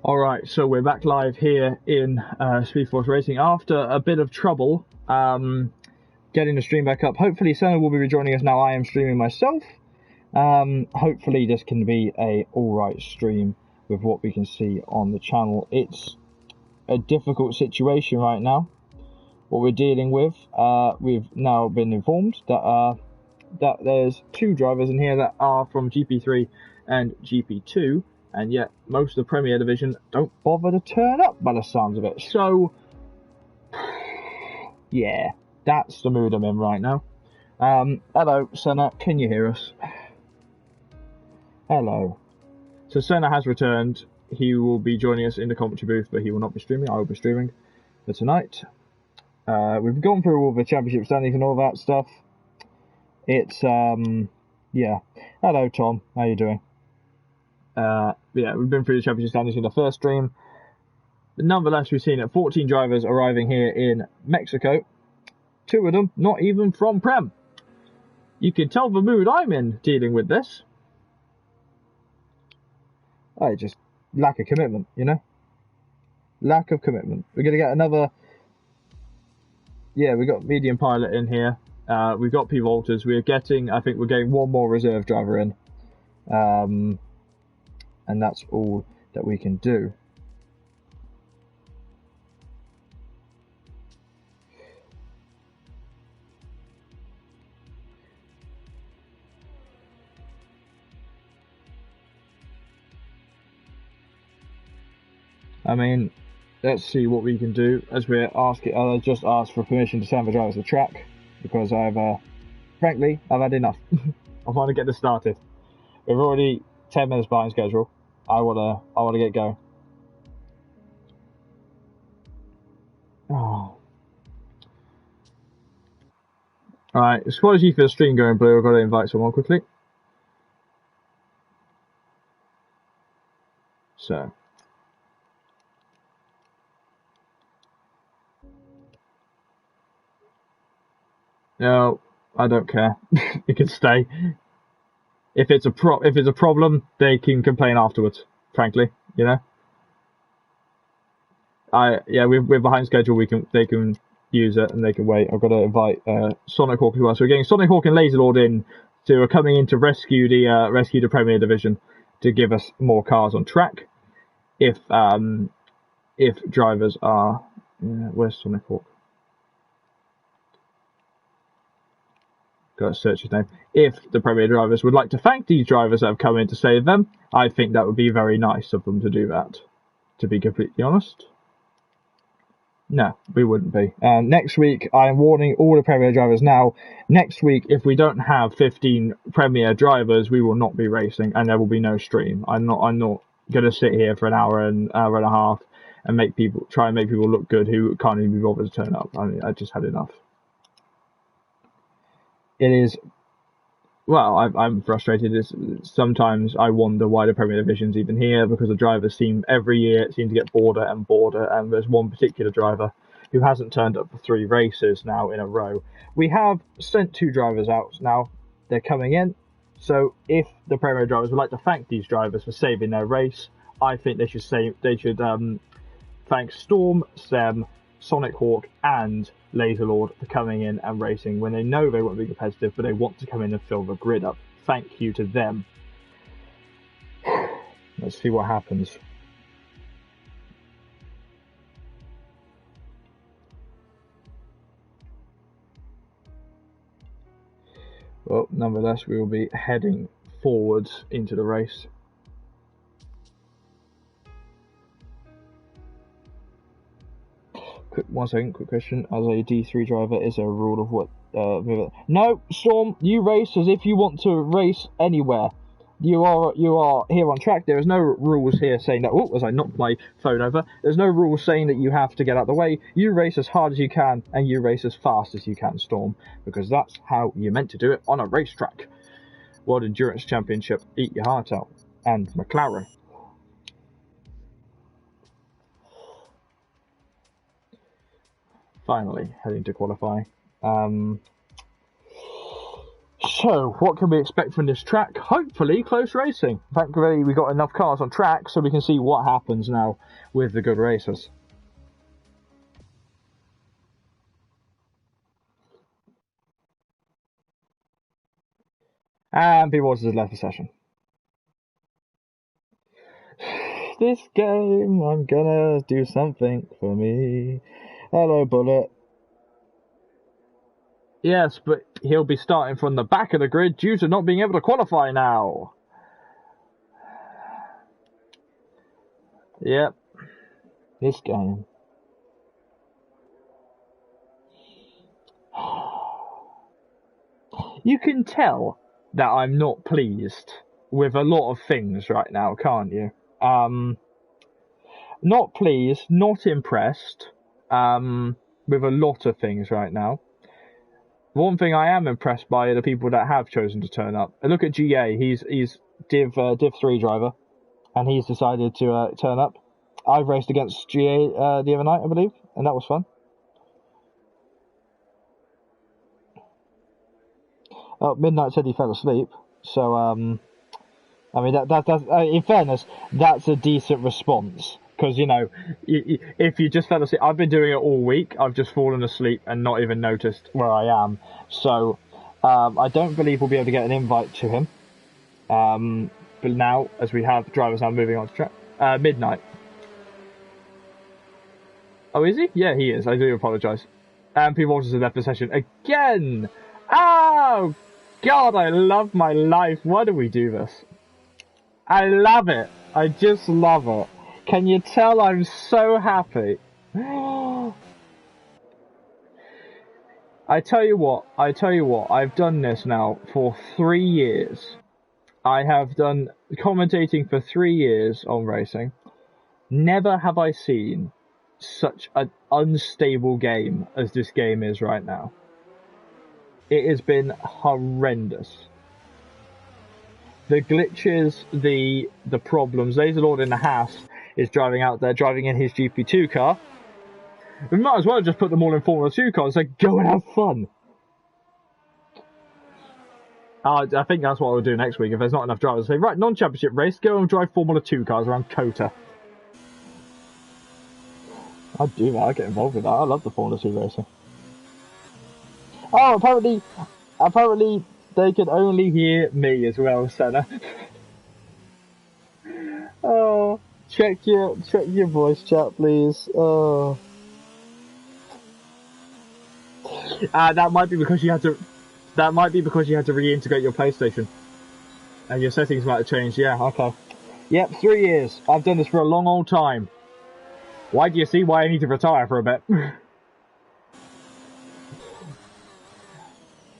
Alright, so we're back live here in SpeedForce Racing after a bit of trouble getting the stream back up. Hopefully Senna will be rejoining us now. I am streaming myself. Hopefully this can be a alright stream with what we can see on the channel. It's a difficult situation right now, what we're dealing with. We've now been informed that there's two drivers in here that are from GP3 and GP2, and yet most of the Premier Division don't bother to turn up by the sounds of it. So, yeah, that's the mood I'm in right now. Hello, Senna, can you hear us? Hello. So Senna has returned. He will be joining us in the commentary booth, but he will not be streaming. I will be streaming for tonight. We've gone through all the championship standings and all that stuff. It's, yeah. Hello, Tom. How you doing? Yeah, we've been through the championship standings in the first stream. But nonetheless, we've seen 14 drivers arriving here in Mexico. 2 of them not even from Prem. You can tell the mood I'm in dealing with this. Just lack of commitment, you know? Lack of commitment. We're going to get another... Yeah, we've got medium pilot in here. We've got P. Walters. We're getting... I think we're getting one more reserve driver in. And that's all that we can do. I mean, let's see what we can do. As we're asking, I just asked for permission to send the drivers the track because frankly, I've had enough. I want to get this started. We're already 10 minutes behind schedule. I wanna get going. Oh. Alright, apology for the stream going blue. I've got to invite someone quickly. So. No, I don't care. You can stay. If it's a problem, they can complain afterwards. Frankly, you know. We're behind schedule. They can use it and they can wait. I've got to invite Sonic Hawk as well. So we're getting Sonic Hawk and Laser Lord in, are coming in to rescue the Premier Division to give us more cars on track. If drivers are, where's Sonic Hawk? Got to search his name. If the Premier drivers would like to thank these drivers that have come in to save them, I think that would be very nice of them to do that. To be completely honest. No, we wouldn't be. Next week, I'm warning all the Premier drivers now. Next week, if we don't have 15 Premier drivers, we will not be racing, and there will be no stream. I'm not going to sit here for an hour and a half and try and make people look good who can't even be bothered to turn up. I mean, I just had enough. It is. Well, I'm frustrated. Sometimes I wonder why the Premier Division's even here, because the drivers every year seem to get bolder and bolder, and there's one particular driver who hasn't turned up for 3 races now in a row. We have sent 2 drivers out now. They're coming in. So if the Premier drivers would like to thank these drivers for saving their race, I think they should thank Storm, Sem, Sonic Hawk and Laser Lord for coming in and racing when they know they won't be competitive, but they want to come in and fill the grid up. Thank you to them. Let's see what happens. Well, nonetheless, we will be heading forwards into the race. One second, quick question. As a D3 driver, is there a rule of what... No, Storm, you race as if you want to race anywhere. You are here on track. There is no rules here saying that... Oh, as I knocked my phone over. There's no rules saying that you have to get out of the way. You race as hard as you can, and you race as fast as you can, Storm. Because that's how you're meant to do it on a racetrack. World Endurance Championship, eat your heart out. And McLaren. Finally, heading to qualify. So, what can we expect from this track? Hopefully, close racing. Thankfully, we got enough cars on track so we can see what happens now with the good racers. And B-Waters has left the session. This game, I'm gonna do something for me. Hello, Bullet. Yes, but he'll be starting from the back of the grid due to not being able to qualify now. Yep. This game. You can tell that I'm not pleased with a lot of things right now, can't you? Not pleased, not impressed with a lot of things right now. One thing I am impressed by are the people that have chosen to turn up. And look at GA, he's Div 3 driver, and he's decided to turn up. I've raced against GA the other night, I believe, and that was fun. Midnight said he fell asleep, so I mean that's in fairness, that's a decent response. Because, you know, if you just fell asleep... I've been doing it all week. I've just fallen asleep and not even noticed where I am. So, I don't believe we'll be able to get an invite to him. But now, as we have drivers now moving on to track... Midnight. Oh, is he? Yeah, he is. I do apologise. And P. Walters has left the session again! Oh, God, I love my life. Why do we do this? I love it. I just love it. Can you tell I'm so happy? I tell you what, I've done this now for 3 years. I have done commentating for 3 years on racing. Never have I seen such an unstable game as this game is right now. It has been horrendous. The glitches, the problems. Laserlord in the Haas is driving out there, driving in his GP2 car. We might as well just put them all in Formula 2 cars, like, go and have fun. I think that's what we'll do next week. If there's not enough drivers, say, right, non-championship race, go and drive Formula 2 cars around Kota. I'd do that, I'd get involved with that. I love the Formula 2 racing. Oh, apparently they can only hear me as well, Senna. Oh, check your voice chat, please. Oh. That might be because you had to reintegrate your PlayStation, and your settings might have changed. Yeah, okay. Yep, 3 years. I've done this for a long old time. Why do you see why I need to retire for a bit?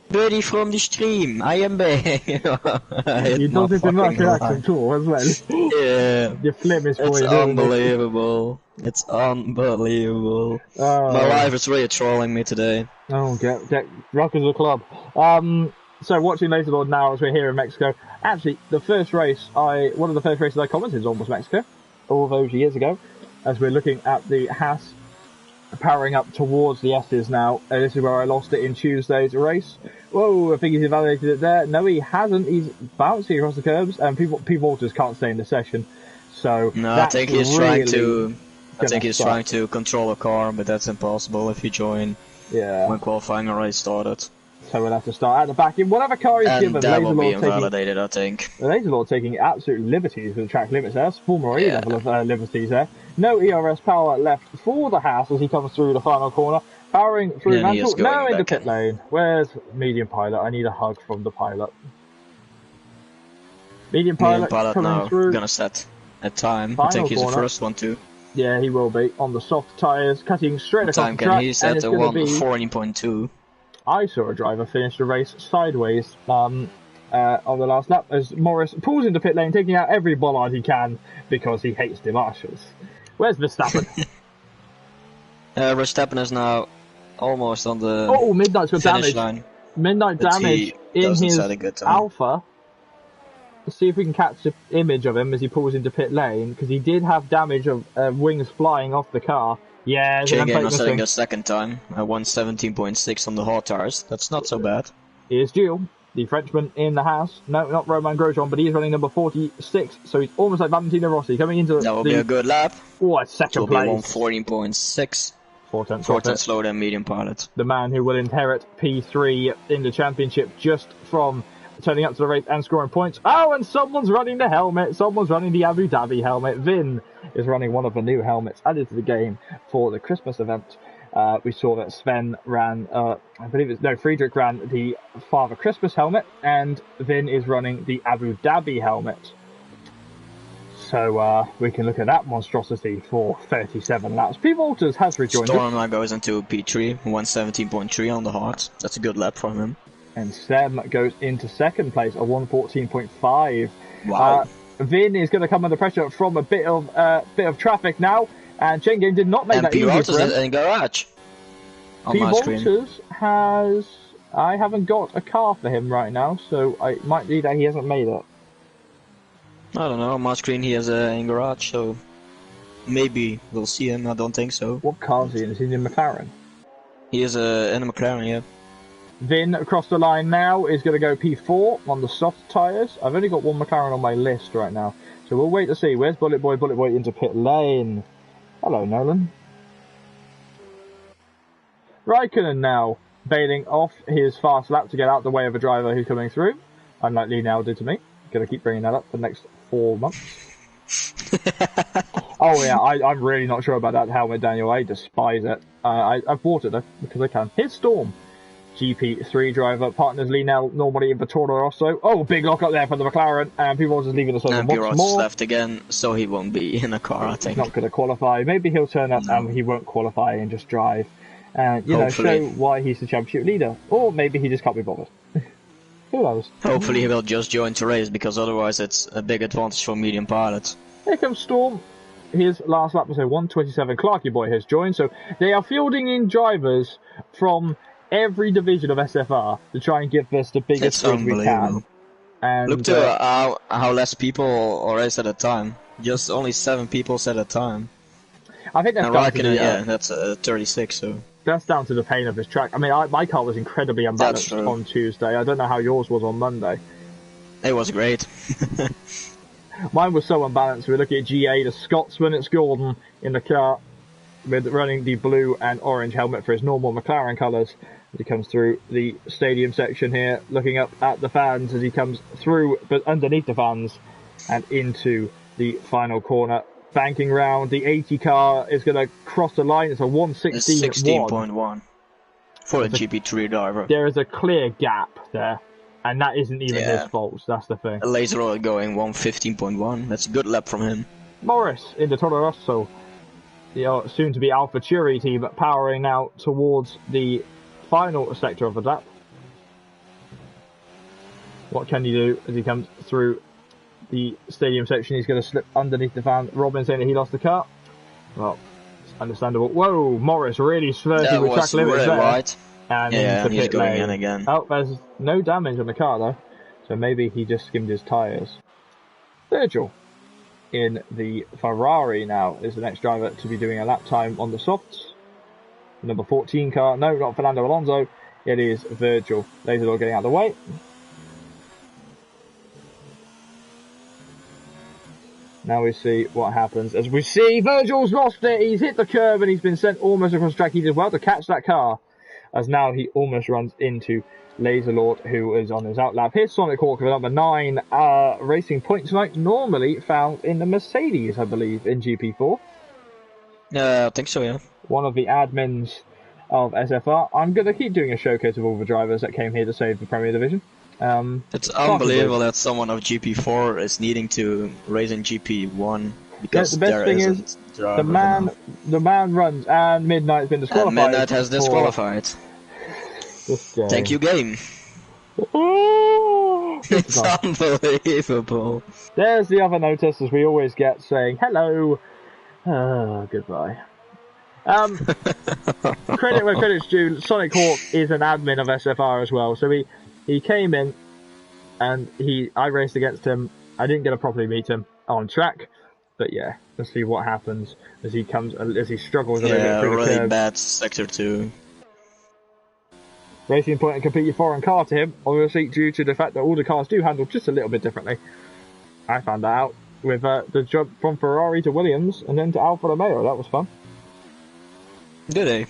Birdie from the stream, I am back. You don't need to knock your accent too, as well. Yeah. Your phlegm is It's unbelievable. It's unbelievable. My life is really trolling me today. Oh, get rockers the club. So watching Laserlord now as we're here in Mexico. Actually, one of the first races I commented on was Mexico, all those years ago. As we're looking at the Haas powering up towards the S's now. This is where I lost it in Tuesday's race. Whoa, I think he's invalidated it there. No, he hasn't. He's bouncing across the curbs, and P. Walters can't stay in the session. So no, I think he's trying to control a car, but that's impossible if you join when qualifying already started. So we'll have to start at the back in whatever car he's given. That will be invalidated, I think. Laserlord taking absolute liberties with the track limits there. That's Formula E level of liberties there. No ERS power left for the Haas as he comes through the final corner. Powering through Mantle. No, in the pit lane. Where's Medium Pilot? I need a hug from the pilot. Medium Pilot coming now through. Gonna set a time. Final I think he's corner. the first one too. Yeah, he will be. On the soft tyres, cutting straight across the track. Time can he set? 1:14.2. I saw a driver finish the race sideways on the last lap as Morris pulls into pit lane, taking out every bollard he can because he hates the marshals. Where's Verstappen? Verstappen is now almost on the Midnight's got finish damage. line. Midnight damage in his Alpha. Let's see if we can catch an image of him as he pulls into pit lane, because he did have damage of wings flying off the car. Yeah, Again, not setting a second time. 1:17.6 on the hot tires. That's not so bad. Here's Gio. the Frenchman in the house. No, not Romain Grosjean, but he's running number 46, so he's almost like Valentino Rossi coming into that will be a good lap. Oh, second place. 114.6. 4 tenths slower than medium pilot. The man who will inherit P3 in the championship just from turning up to the race and scoring points. Oh, and someone's running the helmet. Someone's running the Abu Dhabi helmet. Vin is running one of the new helmets added to the game for the Christmas event. We saw that Sven ran, Friedrich ran the Father Christmas helmet, and Vin is running the Abu Dhabi helmet. So we can look at that monstrosity for 37 laps. P. Walters has rejoined us. Storm now goes into P3, 117.3 on the hard. That's a good lap from him. And Sem goes into second place, a 114.5. Wow. Vin is going to come under pressure from a bit of traffic now, and Chengame did not make that easy for him. And P. Walters in garage. P. Walters has... I haven't got a car for him right now, so it might be that he hasn't made it. I don't know, on my screen he has in garage, so maybe we'll see him. I don't think so. What car is he in? Is he in McLaren? He is in a McLaren, yeah. Vin across the line now is going to go P4 on the soft tyres. I've only got one McLaren on my list right now, so we'll wait to see. Where's Bullet Boy? Bullet Boy into pit lane. Hello, Nolan. Raikkonen now bailing off his fast lap to get out the way of a driver who's coming through, unlike Lee now did to me. Going to keep bringing that up for the next 4 months. Oh yeah, I'm really not sure about that helmet, Daniel. I despise it. I've bought it though, because I can. Here's Storm. GP3 driver, partners Lee now normally in Toro Rosso. Oh, big lock up there for the McLaren, and P. Walters leaving us over once more. Left again, so he won't be in a car, I think. He's not going to qualify. Maybe he'll turn up and he won't qualify and just drive. And, show why he's the championship leader. Or maybe he just can't be bothered. Who knows? Hopefully he will just join to race, because otherwise it's a big advantage for medium pilots. Here comes Storm. His last lap was a 1:27. Clarky Boy has joined, so they are fielding in drivers from every division of SFR to try and give us the biggest win we can. And look to how less people race at a time. Just only 7 people at a time. I think that's down to the, that's 36. So that's down to the pain of this track. I mean, my car was incredibly unbalanced on Tuesday. I don't know how yours was on Monday. It was great. Mine was so unbalanced. We're looking at GA, the Scotsman. It's Gordon in the car with running the blue and orange helmet for his normal McLaren colours. As he comes through the stadium section here, looking up at the fans as he comes through, but underneath the fans and into the final corner. Banking round, the 80 car is going to cross the line. It's a 1:16.1 for a GP3 driver. There is a clear gap there, and that isn't even his fault. That's the thing. A laser oil going 1:15.1. That's a good lap from him. Morris in the Toro Rosso, the soon to be AlphaTauri team, powering now towards the final sector of the lap. What can you do as he comes through the stadium section? He's going to slip underneath the fan. Robin saying that he lost the car. Well, it's understandable. Whoa, Morris really flirting with track limits there. Right. And he's going in again. Oh, there's no damage on the car though, so maybe he just skimmed his tyres. Virgil in the Ferrari now is the next driver to be doing a lap time on the softs. The number 14 car. No, not Fernando Alonso. It is Virgil. Laser Lord getting out of the way. Now we see what happens. As we see, Virgil's lost it. He's hit the curb and he's been sent almost across the track. He did well to catch that car, as now he almost runs into Laser Lord, who is on his outlap. Here's Sonic Hawk with number 9 racing point tonight, normally found in the Mercedes, I believe, in GP4. I think so, yeah. One of the admins of SFR. I'm going to keep doing a showcase of all the drivers that came here to save the Premier Division. It's unbelievable that someone of GP4 is needing to race in GP1 because the best thing is the man runs and Midnight's been disqualified. And Midnight has disqualified. Thank you, game. It's unbelievable. There's the other notice, as we always get, saying hello. Goodbye. Credit where credit's due. Sonic Hawk is an admin of SFR as well, so he came in and I raced against him. I didn't get to properly meet him on track, but yeah, let's see what happens as he struggles a little bit through the really curve. Bad sector 2. Racing Point, a completely foreign car to him, obviously due to the fact that all the cars do handle just a little bit differently. I found that out with the jump from Ferrari to Williams and then to Alfa Romeo. That was fun. Did they?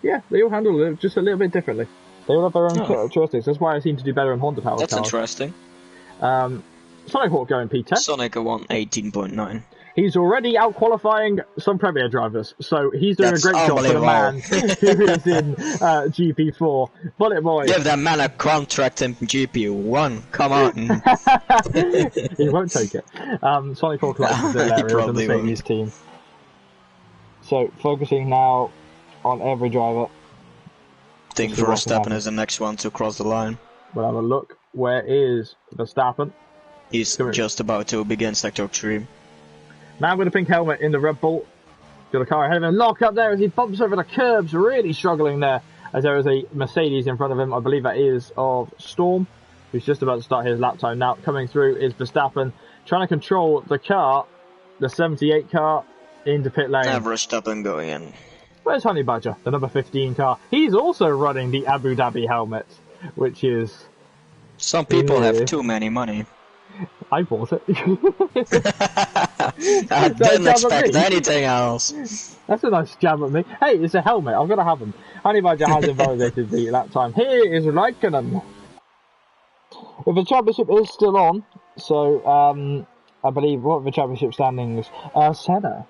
Yeah, they all handle it just a little bit differently. They all have their own characteristics. That's why I seem to do better in Honda powered cars. That's interesting. Sonic Hawk going P10. Sonic won 18.9. He's already out qualifying some Premier drivers, so he's doing a great job for the man who is in GP4. Bullet Boy. Give that man a contract in GP1. Come on. He won't take it. Sonic Hawk likes is hilarious in the Mercedes team. So focusing now on every driver. I think Verstappen is the next one to cross the line. We'll have a look. Where is Verstappen? He's just about to begin sector 3. Man with a pink helmet in the Red Bull. Got a car ahead of him. Lock up there as he bumps over the curbs. Really struggling there as there is a Mercedes in front of him. I believe that is of Storm, who's just about to start his lap time. Now coming through is Verstappen trying to control the car, the 78 car, into pit lane. Verstappen going in. Where's Honey Badger, the number 15 car? He's also running the Abu Dhabi helmet, which is... Some people have too many money. I bought it. I didn't expect anything else. That's a nice jab at me. Hey, it's a helmet. I've got to have them. Honey Badger has invalidated the lap time. Here is Raikkonen. If the championship is still on, so I believe what are the championship standings? Senna.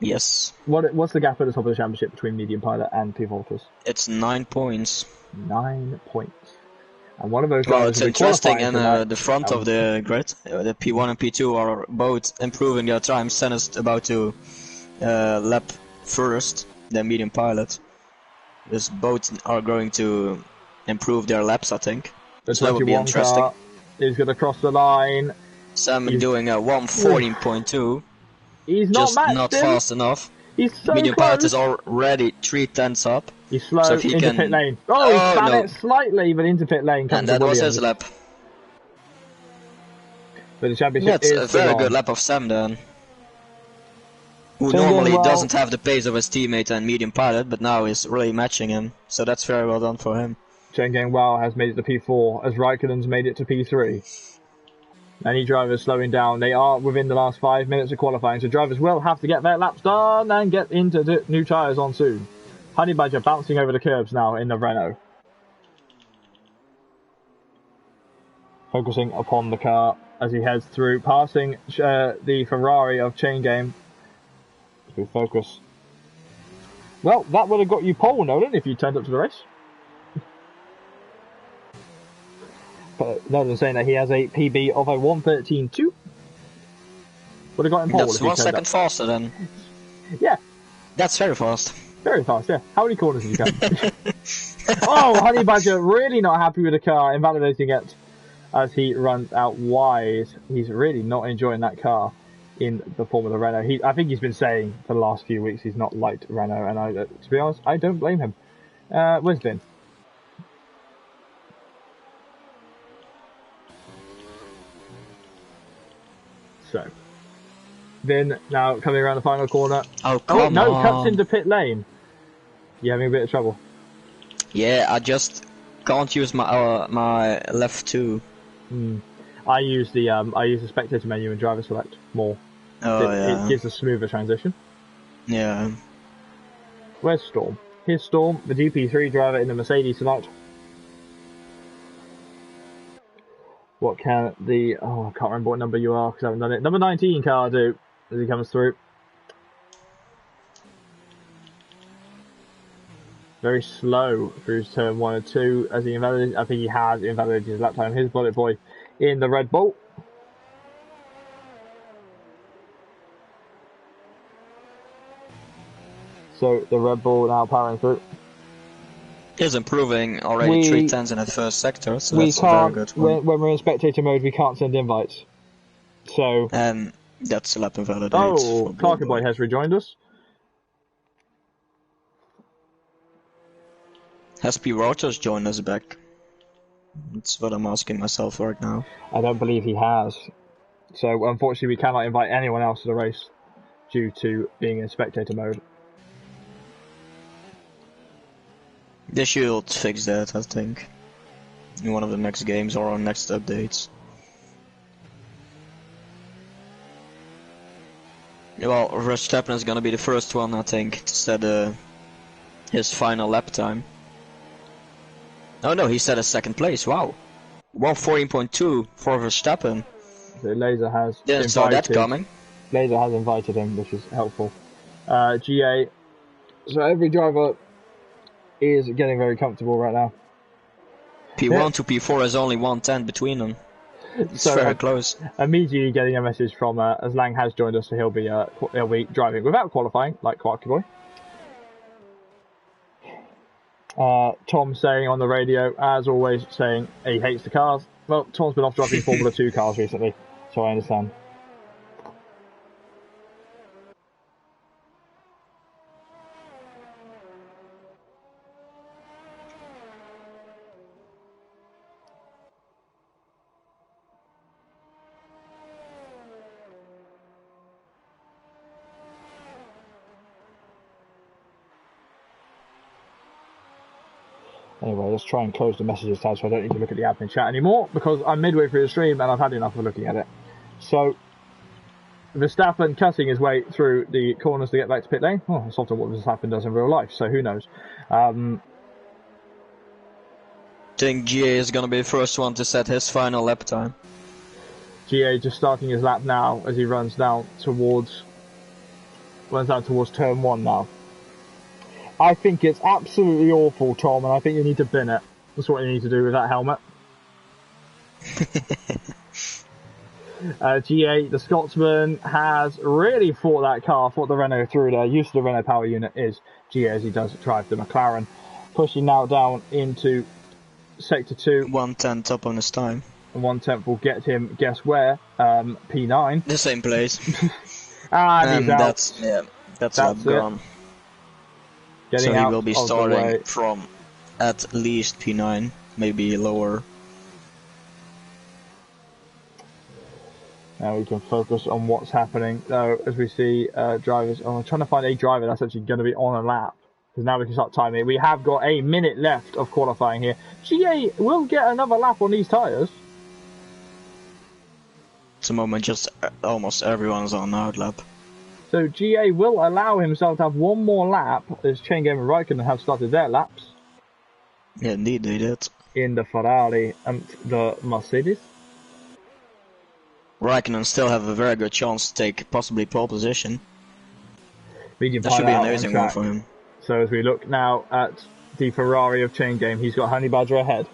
Yes. What's the gap at the top of the championship between Medium Pilot and P-Volters? It's 9 points. 9 points. And one of those well, it's interesting in the front of the grid. The P1 and P2 are both improving their time. Senna's about to lap first, the Medium Pilot. Because both are going to improve their laps, I think. So that would be interesting. He's going to cross the line. Sam doing a 1:14.2. He's not fast enough. He's so Medium close. Pilot is already 3/10 up. He's slow so if he into pit lane. Oh, he span it slightly, but into pit lane comes and that was his lap. But the championship is a very good lap of Sam then. Who normally doesn't have the pace of his teammate and Medium Pilot, but now is really matching him. So that's very well done for him. Chen Gang-Wao has made it to P4, as Raikkonen's made it to P3. Any drivers slowing down. They are within the last 5 minutes of qualifying, so drivers will have to get their laps done and get into the new tyres on soon. Honey Badger bouncing over the curbs now in the Renault. Focusing upon the car as he heads through, passing the Ferrari of Chain Game. We focus. Well, that would have got you pole, Nolan, if you turned up to the race. But Nolan saying that he has a PB of a 1:13.2. Would have got him pole. That's 1 second faster then. Yeah. That's very fast. Very fast, yeah. How many corners did you come? Oh, Honey Badger really not happy with the car, invalidating it as he runs out wide. He's really not enjoying that car in the form of the Renault. I think he's been saying for the last few weeks he's not liked Renault, and to be honest, I don't blame him. Where's Vin? So, Vin now coming around the final corner. Oh, come on. Cuts into pit lane. You having a bit of trouble? Yeah, I just can't use my my left two. I use the spectator menu and driver select more. It gives a smoother transition. Yeah. Where's Storm? Here's Storm, the GP3 driver in the Mercedes tonight. What can I can't remember what number you are because I haven't done it. Number 19 car do as he comes through. Very slow through turn 1 and 2 as he invalidated. I think he has invalidated his lap time. His Bullet Boy in the Red Bull. So the Red Bull now powering through. Is improving already 3/10 in the first sector, so that's a very good one. When we're in spectator mode, we can't send invites. So. That's a lap invalidate. Oh, Clarky Boy has rejoined us. Has P. Rogers joined us back? That's what I'm asking myself right now. I don't believe he has. So unfortunately, we cannot invite anyone else to the race due to being in spectator mode. They should fix that, I think, in one of the next games or on next updates. Well, Verstappen is gonna be the first one, I think, to set his final lap time. Oh no, he set a second place, wow. 1:14.2 for Verstappen. So Laser has Didn't saw that coming. Laser has invited him, which is helpful. GA. So every driver is getting very comfortable right now. P1 to P4 is only 1:10 between them. It's so, very close. Immediately getting a message from as Lang has joined us, so he'll be driving without qualifying, like Quarky Boy. Tom saying on the radio, as always, saying he hates the cars. Well, Tom's been off driving Formula 2 cars recently, so I understand. Anyway, let's try and close the messages tab so I don't need to look at the admin chat anymore, because I'm midway through the stream and I've had enough of looking at it. So, Verstappen cutting his way through the corners to get back to pit lane. Oh, that's often what Verstappen does in real life, so who knows. I think GA is going to be the first one to set his final lap time. GA just starting his lap now as he runs down towards turn 1 now. I think it's absolutely awful, Tom, and I think you need to bin it. That's what you need to do with that helmet. GA, the Scotsman, has really fought that car, fought the Renault through there. Used to the Renault power unit is GA as he does drive the McLaren. Pushing now down into Sector 2. 1/10 top on his time. And 1/10 will get him, guess where? P9. The same place. And he's out. That's gone. So he will be starting from at least P9, maybe lower. Now we can focus on what's happening. Though, as we see drivers, I'm trying to find a driver that's actually going to be on a lap. Because now we can start timing. We have got a minute left of qualifying here. GA will get another lap on these tyres. At the moment, just almost everyone's on an outlap. So GA will allow himself to have one more lap as Chain Game and Raikkonen have started their laps. Yeah, indeed they did. In the Ferrari and the Mercedes. Raikkonen still have a very good chance to take possibly pole position. That should be an amazing one for him. So as we look now at the Ferrari of Chain Game, he's got Honey Badger ahead.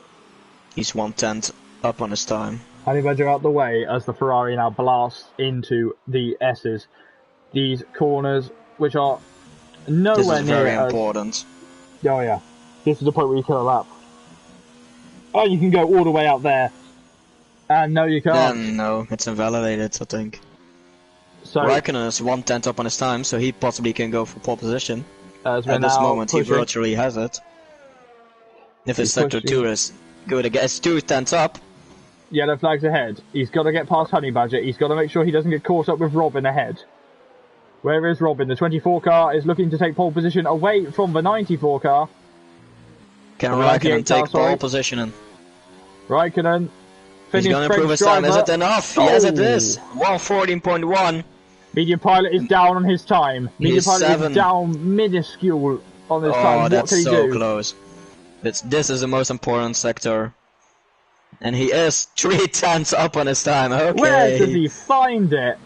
He's 1/10 up on his time. Honey Badger out the way as the Ferrari now blasts into the S's. These corners, which are nowhere near. This is very important. Oh yeah, this is the point where you kill a lap. Oh, you can go all the way out there, and no, you can't. No, it's invalidated, I think. So Raikkonen is 1/10 up on his time, so he possibly can go for pole position. At this moment, he virtually has it. If his sector 2 is good again, it's 2/10 up. Yellow flags ahead. He's got to get past Honey Badger. He's got to make sure he doesn't get caught up with Robin ahead. Where is Robin? The 24 car is looking to take pole position away from the 94 car. Can Raikkonen take pole position? Raikkonen. He's going to improve his time. Is it enough? Yes, it is. 1:14.1. Medium Pilot is down on his time. Medium Pilot is down minuscule on his time. What that's can he so do? Close. This is the most important sector. And he is 3/10 up on his time. Okay. Where does he find it?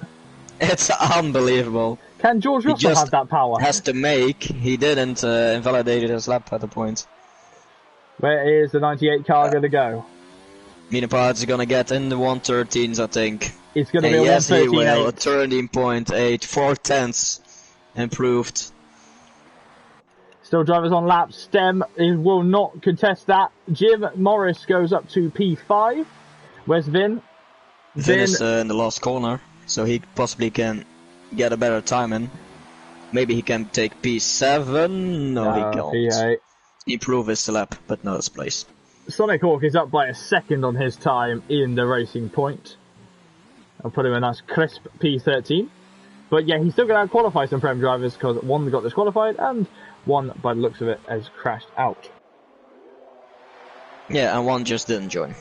It's unbelievable. Can George Russell have that power? Has to make. He didn't invalidate his lap at the point. Where is the 98 car going to go? Medium Pilot's going to get in the 113s, I think. It's going to be a 113.8. Yes, he will. A 13.8, 4/10 improved. Still drivers on laps. Stem will not contest that. Jim Morris goes up to P5. Where's Vin? Vin is in the last corner, so he possibly can get a better time in. Maybe he can take P7. No, he can't. P8. Improve his lap, but not his place. Sonic Hawk is up by a second on his time in the Racing Point. I'll put him a nice crisp P13. But yeah, he's still going to qualify some Prem drivers because one got disqualified and one, by the looks of it, has crashed out. Yeah, and one just didn't join.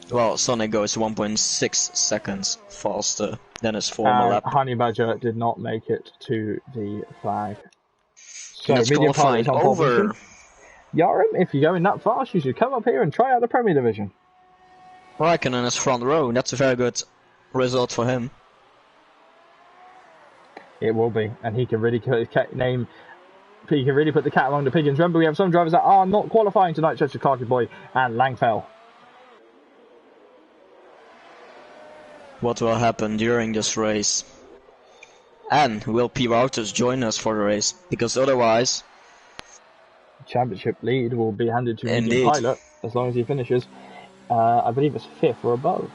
Well, Sonic goes 1.6 seconds faster than his former lap. Honey Badger did not make it to the flag. So That's Medium Pilot is on pole over. position. Yarim, if you're going that fast, you should come up here and try out the Premier Division. Raikkonen is front row. That's a very good result for him. It will be, and he can really put his name. He can really put the cat among the pigeons. Remember, we have some drivers that are not qualifying tonight, such as Clarky Boy and Langfell. What will happen during this race? And will P. Wouters join us for the race? Because otherwise, championship lead will be handed to Medium Pilot as long as he finishes. I believe it's 5th or above.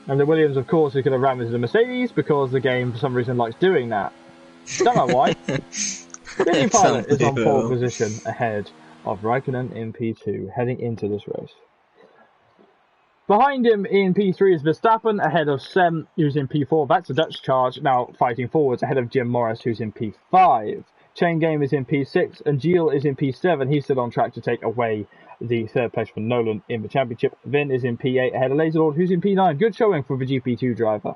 And the Williams, of course, is going to ram into the Mercedes because the game, for some reason, likes doing that. Don't know why. Medium Pilot is on pole position ahead of Raikkonen in P2, heading into this race. Behind him in P3 is Verstappen, ahead of Sem, who's in P4. That's a Dutch charge, now fighting forwards, ahead of Jim Morris, who's in P5. Chain Game is in P6, and Gilles is in P7. He's still on track to take away the third place from Nolan in the championship. Vin is in P8, ahead of Laserlord, who's in P9. Good showing for the GP2 driver.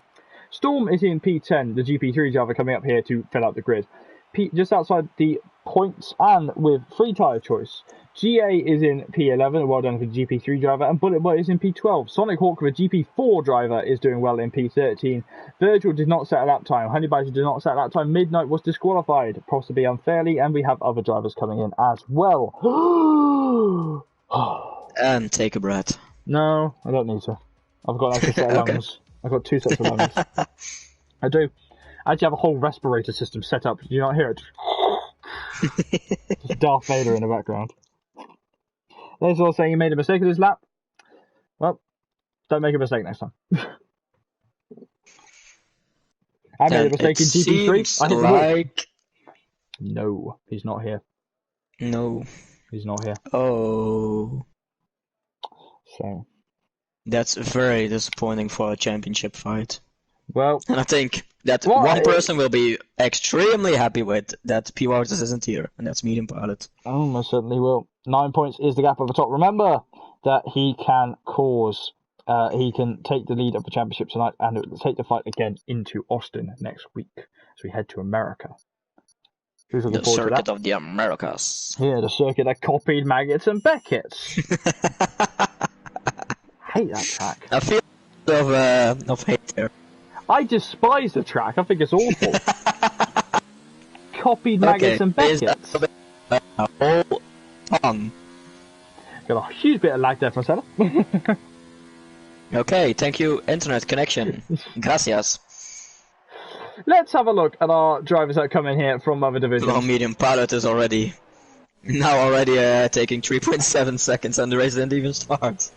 Storm is in P10, the GP3 driver coming up here to fill out the grid. Just outside the points and with free tyre choice. GA is in P11, well done for the GP3 driver, and Bullet Boy is in P12. Sonic Hawk, the GP4 driver, is doing well in P13. Virgil did not set a lap time. Honey Badger did not set a lap time. Midnight was disqualified, possibly unfairly, and we have other drivers coming in as well. And take a breath. No, I don't need to. I've got an extra set of lungs. I've got 2 sets of lungs. I do. I actually have a whole respirator system set up. Do you not hear it? Just Darth Vader in the background. There's all saying you made a mistake in this lap. Well, don't make a mistake next time. I made a mistake in GP3. I hit like... No, he's not here. No. He's not here. Oh. So. That's very disappointing for a championship fight. Well. And I think that one person will be extremely happy with that P. Wouters isn't here, and that's Medium Pilot. Oh, most certainly will. 9 points is the gap at the top. Remember that he can he can take the lead of the championship tonight and take the fight again into Austin next week as we head to America. Who's looking forward to that? The circuit of the Americas. Yeah, the circuit that copied Maggots and Beckett's. Hate that track. I feel of hate there. I despise the track. I think it's awful. Copied Maggots and Beckett's. A whole ton. Got a huge bit of lag there for a second. Okay, thank you, internet connection. Gracias. Let's have a look at our drivers that come in here from other divisions. Well, Medium Pilot is already taking 3.7 seconds, and the race didn't even start.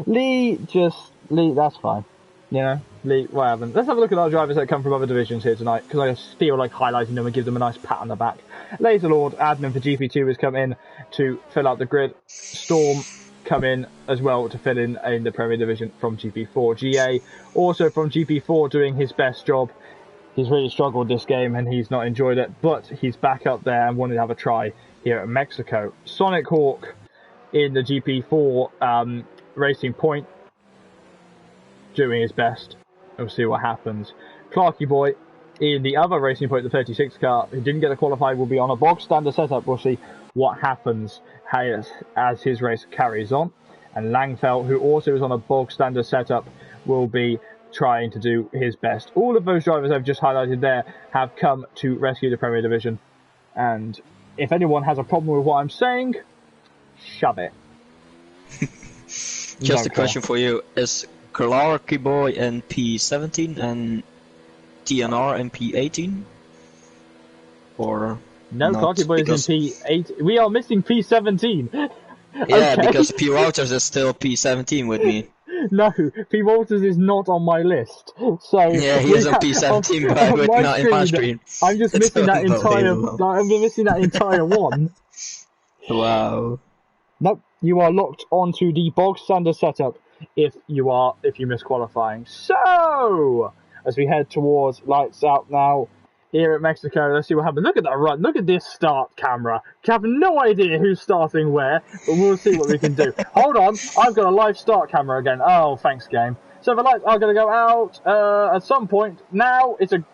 Lee, that's fine. You know, Lee, what happened? Let's have a look at our drivers that come from other divisions here tonight, because I just feel like highlighting them and give them a nice pat on the back. Laserlord, admin for GP2, has come in to fill out the grid. Storm come in as well to fill in the Premier Division from GP4. GA, also from GP4, doing his best job. He's really struggled this game and he's not enjoyed it, but he's back up there and wanted to have a try here at Mexico. Sonic Hawk in the GP4 Racing Point, doing his best. We'll see what happens. Clarky Boy in the other Racing Point, the 36 car, who didn't get to qualify, will be on a box standard setup. We'll see what happens as his race carries on. And Langfell, who also is on a bog standard setup, will be trying to do his best. All of those drivers I've just highlighted there have come to rescue the Premier Division. And if anyone has a problem with what I'm saying, shove it. Just a question for you. Is Clarky Boy in P17 and TNR in P18? Or no, not? Clarky Boy is in P8. We are missing P17. Yeah, okay. Because P. Wouters is still P17 with me. No, P. Wouters is not on my list. So yeah, he is on P17, but with not in my screen. I'm just missing that entire. I'm missing that entire one. Wow. Nope, you are locked onto the bog standard setup if you miss qualifying. So as we head towards lights out now, here at Mexico. Let's see what happens. Look at that run. Look at this start camera. You have no idea who's starting where, but we'll see what we can do. Hold on. I've got a live start camera again. Oh, thanks, game. So the lights are going to go out at some point. Now it's a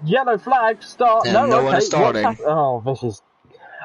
yellow flag start. And no, no okay. one is starting. Oh, this is...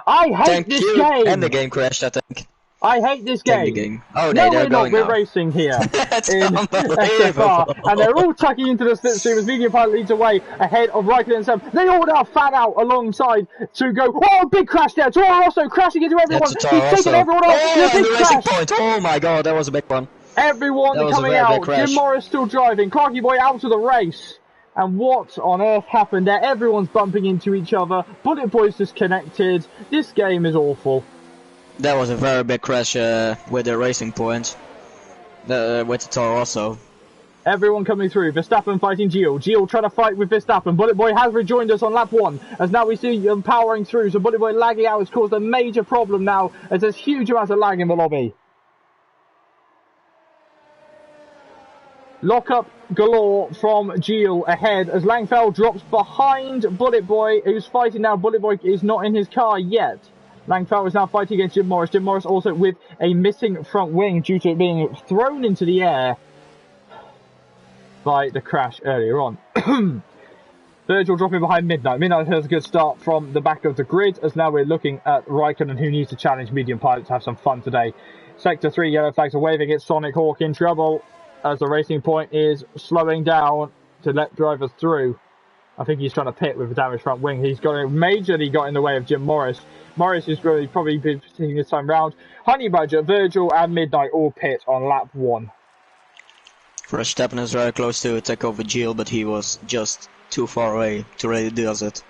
I hate this game! And the game crashed, I think. I hate this game. The game. Oh, no, they're going We're now. racing here That's in unbelievable. SFR, and they're all tucking into the slipstream as Medium Pilot leads away ahead of Raikkonen and Sam. They all now fan out alongside to go. Oh, big crash there! Toro Rosso crashing into everyone. He's taking everyone off. Oh, Big the crash. racing point! Oh my god, that was a big one. Everyone coming out. Jim Morris still driving. Clarky Boy out of the race. And what on earth happened there? Everyone's bumping into each other. Bullet Boy's disconnected. This game is awful. That was a very big crash with the racing point. With the Toro Rosso. Everyone coming through. Verstappen fighting Gio. Gio trying to fight with Verstappen. Bullet Boy has rejoined us on lap 1. As now we see him powering through. So Bullet Boy lagging out has caused a major problem now. As there's huge amounts of lag in the lobby. Lock-up galore from Gio ahead as Langfeld drops behind Bullet Boy, who's fighting now. Bullet Boy is not in his car yet. Langfeld is now fighting against Jim Morris. Jim Morris also with a missing front wing due to it being thrown into the air by the crash earlier on. Virgil dropping behind Midnight. Midnight has a good start from the back of the grid as now we're looking at Raikkonen, who needs to challenge Medium Pilot to have some fun today. Sector 3 yellow flags are waving. It's Sonic Hawk in trouble as the racing point is slowing down to let drivers through. I think he's trying to pit with a damaged front wing. He's majorly got in the way of Jim Morris. Morris is really probably been taking this time round. Honey Badger, Virgil and Midnight all pit on lap 1. Verstappen is very close to take over Gilles, but he was just too far away to really do it.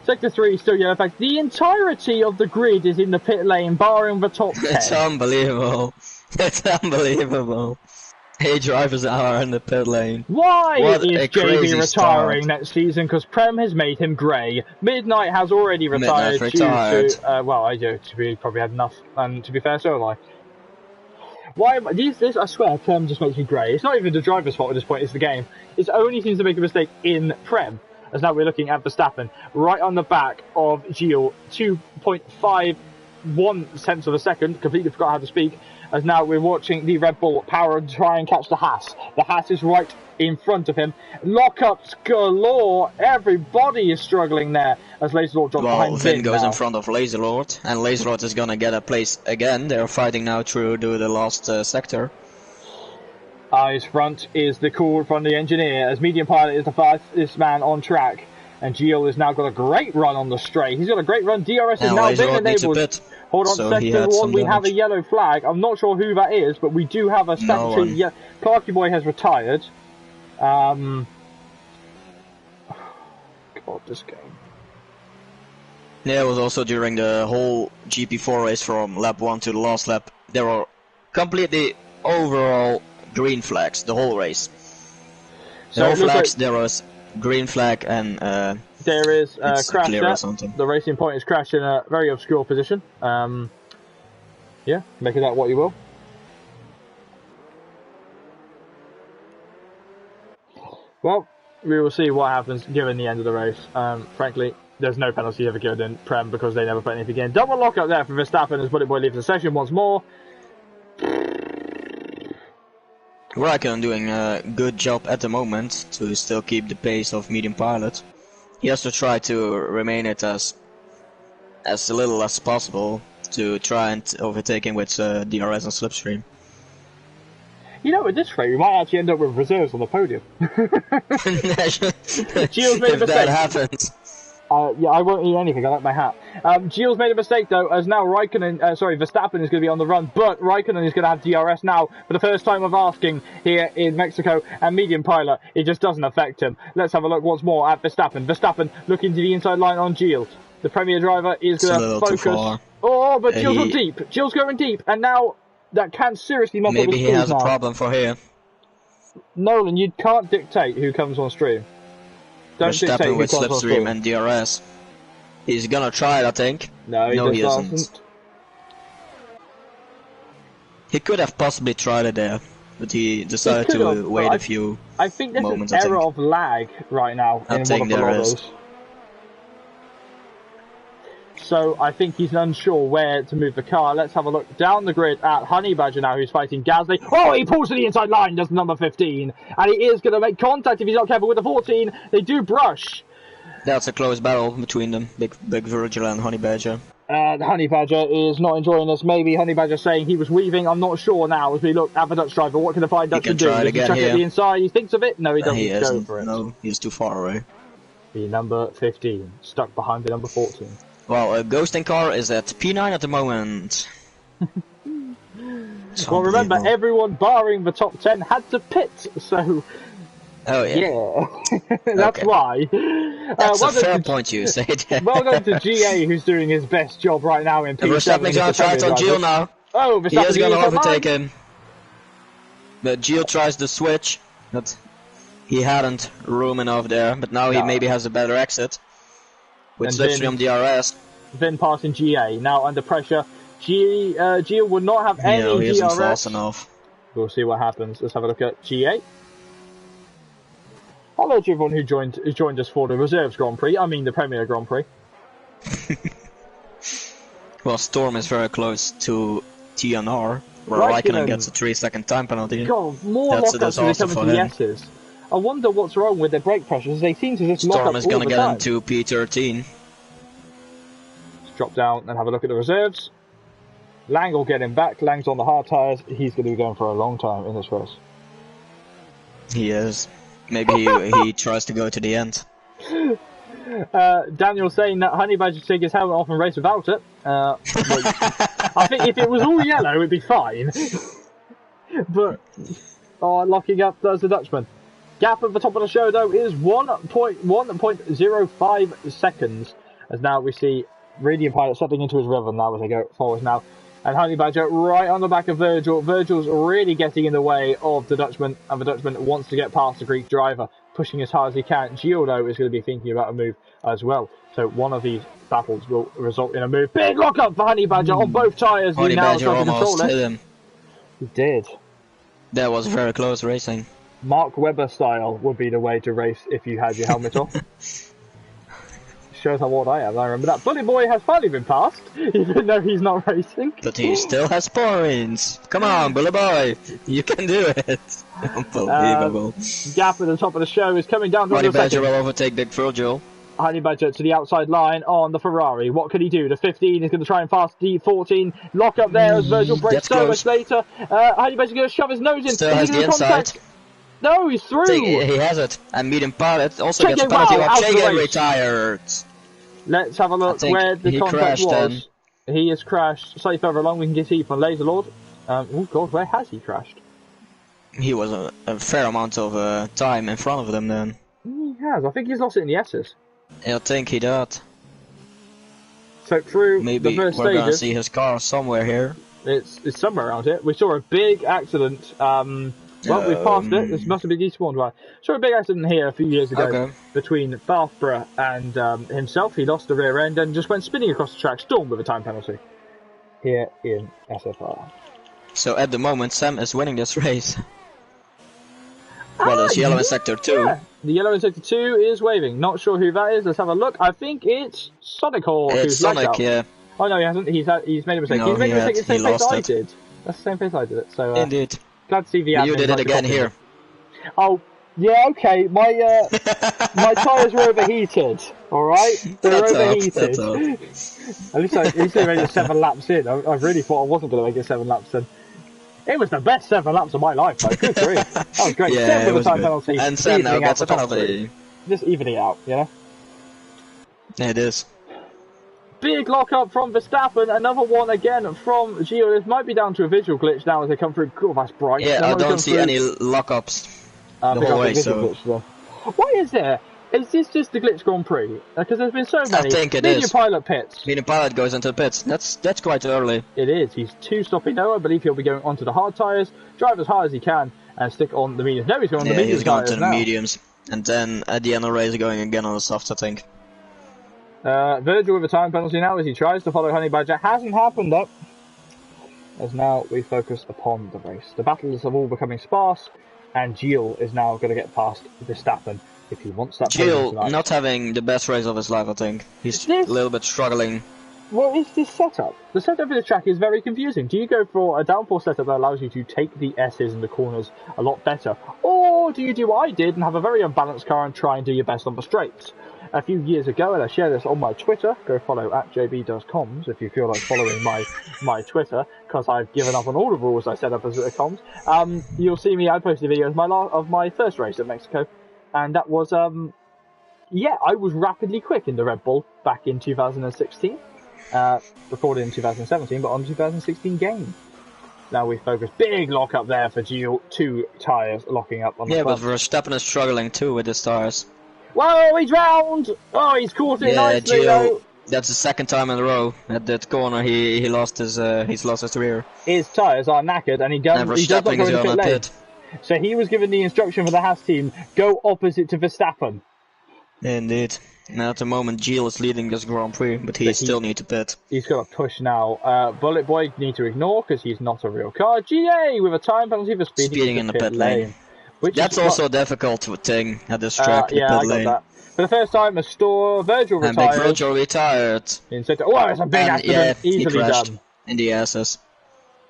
Sector 3 is still yellow. In fact, the entirety of the grid is in the pit lane, barring the top 10. It's unbelievable. It's unbelievable. 8 drivers are in the pit lane. Why what is JB retiring next season? Because Prem has made him grey. Midnight has already retired. Well, I do. We probably had enough. And to be fair, so have I. Why am I? This, I swear, Prem just makes me grey. It's not even the driver's fault at this point, it's the game. It only seems to make a mistake in Prem. As now we're looking at Verstappen, right on the back of Gilles, 2.51 tenths of a second, completely forgot how to speak, as now we're watching the Red Bull power try and catch the Haas. The Haas is right in front of him. Lockups galore, everybody is struggling there, as Laserlord drops behind Vin goes in front of Laserlord, and Laserlord is gonna get a place again. They're fighting now through the last sector. Eyes front is the cool from the engineer, as Medium Pilot is the fastest man on track. And Gio has now got a great run on the straight. He's got a great run. DRS has now been enabled. Hold on, sector 1, we have a yellow flag. I'm not sure who that is, but we do have a statutory... Clarky Boy has retired. God, this game. Yeah, it was also during the whole GP4 race from lap 1 to the last lap. There were completely overall green flags, the whole race. No flags, there was green flag and there is a crash there. Something. The racing point is crashed in a very obscure position. Yeah, make of that what you will. Well, we will see what happens given the end of the race. Frankly, there's no penalty ever given in Prem because they never put anything in. Double lockup there for Verstappen as Bullet Boy leaves the session once more. Raikkonen doing a good job at the moment to still keep the pace of Medium Pilot. He has to try to remain it as little as possible to try and overtake him with DRS and slipstream. You know, at this rate, we might actually end up with reserves on the podium. Gio's made a mistake. If that happens. Yeah, I won't eat anything. I like my hat. Gio's made a mistake though, as now Verstappen is going to be on the run, but Raikkonen is going to have DRS now for the first time of asking here in Mexico, and Medium Pilot, it just doesn't affect him. Let's have a look once more at Verstappen. Verstappen looking to the inside line on Gio. The Premier driver is going to focus. Oh, but Gio's got deep. Gio's going deep, and now that can seriously mess up his Maybe he has a problem for here. Nolan, you can't dictate who comes on stream. Don't Verstappen with slipstream and DRS. He's gonna try it, I think. No, he isn't. He could have possibly tried it there, but he decided to wait a few I think there's moment, an error of lag right now in one of the loaders. So I think he's unsure where to move the car. Let's have a look down the grid at Honey Badger now, who's fighting Gasly. Oh, he pulls to the inside line, does number 15. And he is going to make contact if he's not careful with the 14. They do brush. That's a close battle between them, Big Virgil and Honey Badger. Honey Badger is not enjoying this. Maybe Honey Badger saying he was weaving. I'm not sure now. As we look at the Dutch driver, what can the fine Dutchman do? Does he chuck it the inside? He thinks of it. No, he doesn't go for it. No, he's too far away. The number 15 stuck behind the number 14. Well, a ghosting car is at P9 at the moment. Well, remember, everyone barring the top 10 had to pit, so. Oh yeah. That's why. That's a fair point you said. Well done to GA, who's doing his best job right now in P7. Verstappen's gonna try it on Gio now. Oh, he is gonna overtake him. But Gio tries the switch, but he hadn't room enough there. But now he maybe has a better exit with slipstream DRS. Vin passing GA now under pressure. Gio would not have any he isn't DRS. fast enough. We'll see what happens. Let's have a look at GA. Hello to everyone who joined us for the Reserves Grand Prix. I mean the Premier Grand Prix. Well, Storm is very close to TNR, where Raikkonen gets a 3-second time penalty. God, more lockups when they come into the S's. I wonder what's wrong with their brake pressures. They seem to just lock up all the time. Storm is going to get into P13. Let's drop down and have a look at the reserves. Lang will get him back. Lang's on the hard tyres. He's going to be going for a long time in this race. He is. Maybe he tries to go to the end. Daniel saying that Honey Badger should take his helmet off and race without it. I think if it was all yellow, it'd be fine. But locking up does the Dutchman. Gap at the top of the show though is 1.05 seconds. As now we see Radiant Pilot settling into his rhythm now as they go forward now. And Honey Badger right on the back of Virgil. Virgil's really getting in the way of the Dutchman, and the Dutchman wants to get past the Greek driver, pushing as hard as he can. Gio, though, is going to be thinking about a move as well. So one of these battles will result in a move. Big lock-up for Honey Badger on both tyres. Honey Badger almost hit him. He did. That was very close racing. Mark Webber style would be the way to race if you had your helmet off. Shows how old I am. I remember that. Bully Boy has finally been passed, even though he's not racing. But he still has points. Come on, Bully Boy. You can do it. Unbelievable. Gap at the top of the show is coming down to Honey Badger will overtake Big Virgil. Honey Badger to the outside line on the Ferrari. What can he do? The 15 is going to try and fast the 14. Lock up there as Virgil breaks so much later. Honey Badger going to shove his nose in. Still has the inside. No, he's through. He has it. And Medium Pilot also gets a penalty while Chege retired. Let's have a look where the contact was. He has crashed slightly further along. We can get see from Laser Lord. Oh god, where has he crashed? He was a fair amount of time in front of them then. He has. I think he's lost it in the S's. I think he did. So through maybe the first we're stages, gonna see his car somewhere here. It's somewhere around here. We saw a big accident. Well, we've passed it. This must have been despawned, right? Saw a big accident here a few years ago between Bathborough and himself. He lost the rear end and just went spinning across the track, stormed with a time penalty here in SFR. So at the moment, Sam is winning this race. Well, there's yellow in sector 2. Yeah. The yellow in sector 2 is waving. Not sure who that is. Let's have a look. I think it's Sonic Hawk. It's Sonic, yeah. Oh no, he hasn't. He's made a mistake. No, he's made a mistake the same place I it. did. That's the same place I did it. So indeed. Glad to see the You did it again here. Oh, yeah, okay. My my tyres were overheated. All right, they were overheated. At least I made it 7 laps in. I really thought I wasn't going to make it 7 laps in. It was the best 7 laps of my life, though. Good grief. That was great. Yeah, it was time good. penalty, And Sam now gets a penalty. Just evening out, you know. Yeah, it is. Big lock-up from Verstappen, another one again from Gio. This might be down to a visual glitch now as they come through. God, that's bright. Yeah, I don't see any lock-ups the whole way, so... Glitch, why is there? Is this just the Glitch Grand Prix? Because there's been so many. I think it Medium is. Pilot pits. Medium Pilot goes into the pits. That's quite early. It is. He's 2 stopping now. I believe he'll be going onto the hard tyres, drive as hard as he can, and stick on the mediums. No, he's going on the mediums. He's going to the mediums. And then at the end of the race, going again on the softs, I think. Virgil with a time penalty now as he tries to follow Honey Badger. Hasn't happened though. As now we focus upon the race. The battles are all becoming sparse. and Gilles is now going to get past Verstappen if he wants that podium Gilles tonight. not having the best race of his life, I think. He's a little bit struggling. What is this setup? The setup of the track is very confusing. Do you go for a downforce setup that allows you to take the S's in the corners a lot better? Or do you do what I did and have a very unbalanced car and try and do your best on the straights? A few years ago, and I share this on my Twitter, go follow @jb.coms if you feel like following my Twitter, because I've given up on all the rules I set up as comms. You'll see me, I posted a video of my first race at Mexico, and that was, I was rapidly quick in the Red Bull back in 2016. Recorded in 2017, but on 2016 game. Now we focus. Big lock up there for Gilles. 2 tyres locking up on the front. But Verstappen is struggling too with his tyres. Whoa, he's round! Oh, he's caught it nicely though. That's the second time in a row at that corner he lost his rear. His tyres are knackered, and he does not go into pit lane. So he was given the instruction for the Haas team: go opposite to Verstappen. Indeed. Now at the moment Gilles is leading this Grand Prix, but he still needs to pit. He's got to push now. Bullet Boy need to ignore because he's not a real car. GA with a time penalty for speeding in the pit lane. That's also a difficult thing at this track. I got that. For the first time, Virgil retired. And Virgil retired. Oh, it's a big accident. Easily done. In the S's.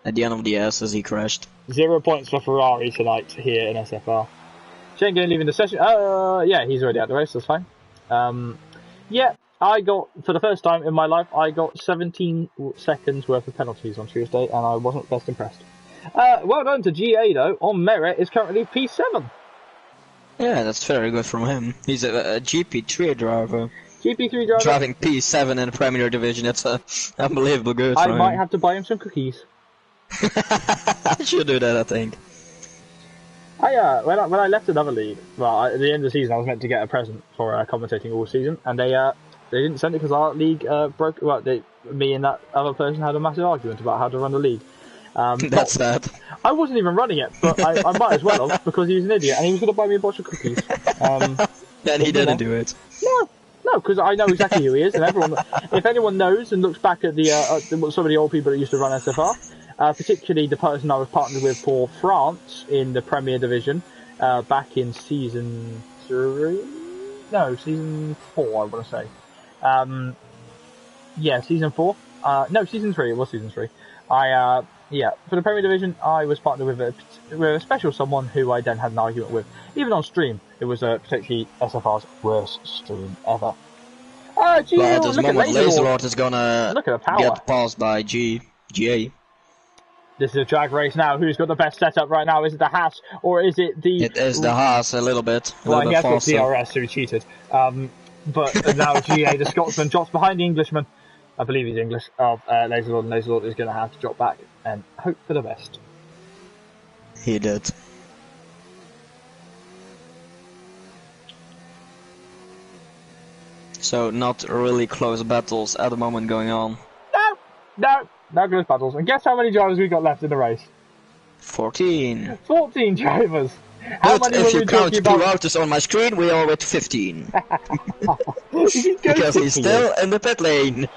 At the end of the S's, he crashed. 0 points for Ferrari tonight here in SFR. Shane Gane leaving the session. He's already out the race. That's fine. I got, for the first time in my life, I got 17 seconds worth of penalties on Tuesday, and I wasn't best impressed. Well done to GA though. On merit is currently P7. Yeah, that's very good from him. He's a GP3 driver. GP3 driver. Driving P7 in the Premier Division. That's unbelievable good. I might have to buy him some cookies. I should do that, I think. When I left another league, at the end of the season, I was meant to get a present for commentating all season, and they didn't send it because our league broke. Well, me and that other person had a massive argument about how to run the league. That's sad. I wasn't even running it, but I might as well have, because he was an idiot and he was going to buy me a box of cookies. Then he didn't do it. No, because I know exactly who he is, and if anyone knows and looks back at some of the old people that used to run SFR, particularly the person I was partnered with for France in the Premier Division back in season 3? No, season 4, I want to say. Season 4. No, season 3. It was season 3. For the Premier Division, I was partnered with a special someone who I then had an argument with. Even on stream, it was particularly SFR's worst stream ever. At this moment, Laserlord is gonna get passed by GA. This is a drag race now. Who's got the best setup right now? Is it the Haas or is it the... It is the Haas a little bit. Well, he has got DRS, who cheated. But now GA, the Scotsman, drops behind the Englishman. I believe he's English, of Laserlord, and Laserlord is going to have to drop back and hope for the best. He did. So, not really close battles at the moment going on. No close battles. And guess how many drivers we got left in the race? 14. 14 drivers. How but many if were you we count talking about? Piroutus on my screen, we are at 15. Because he's still in the pit lane.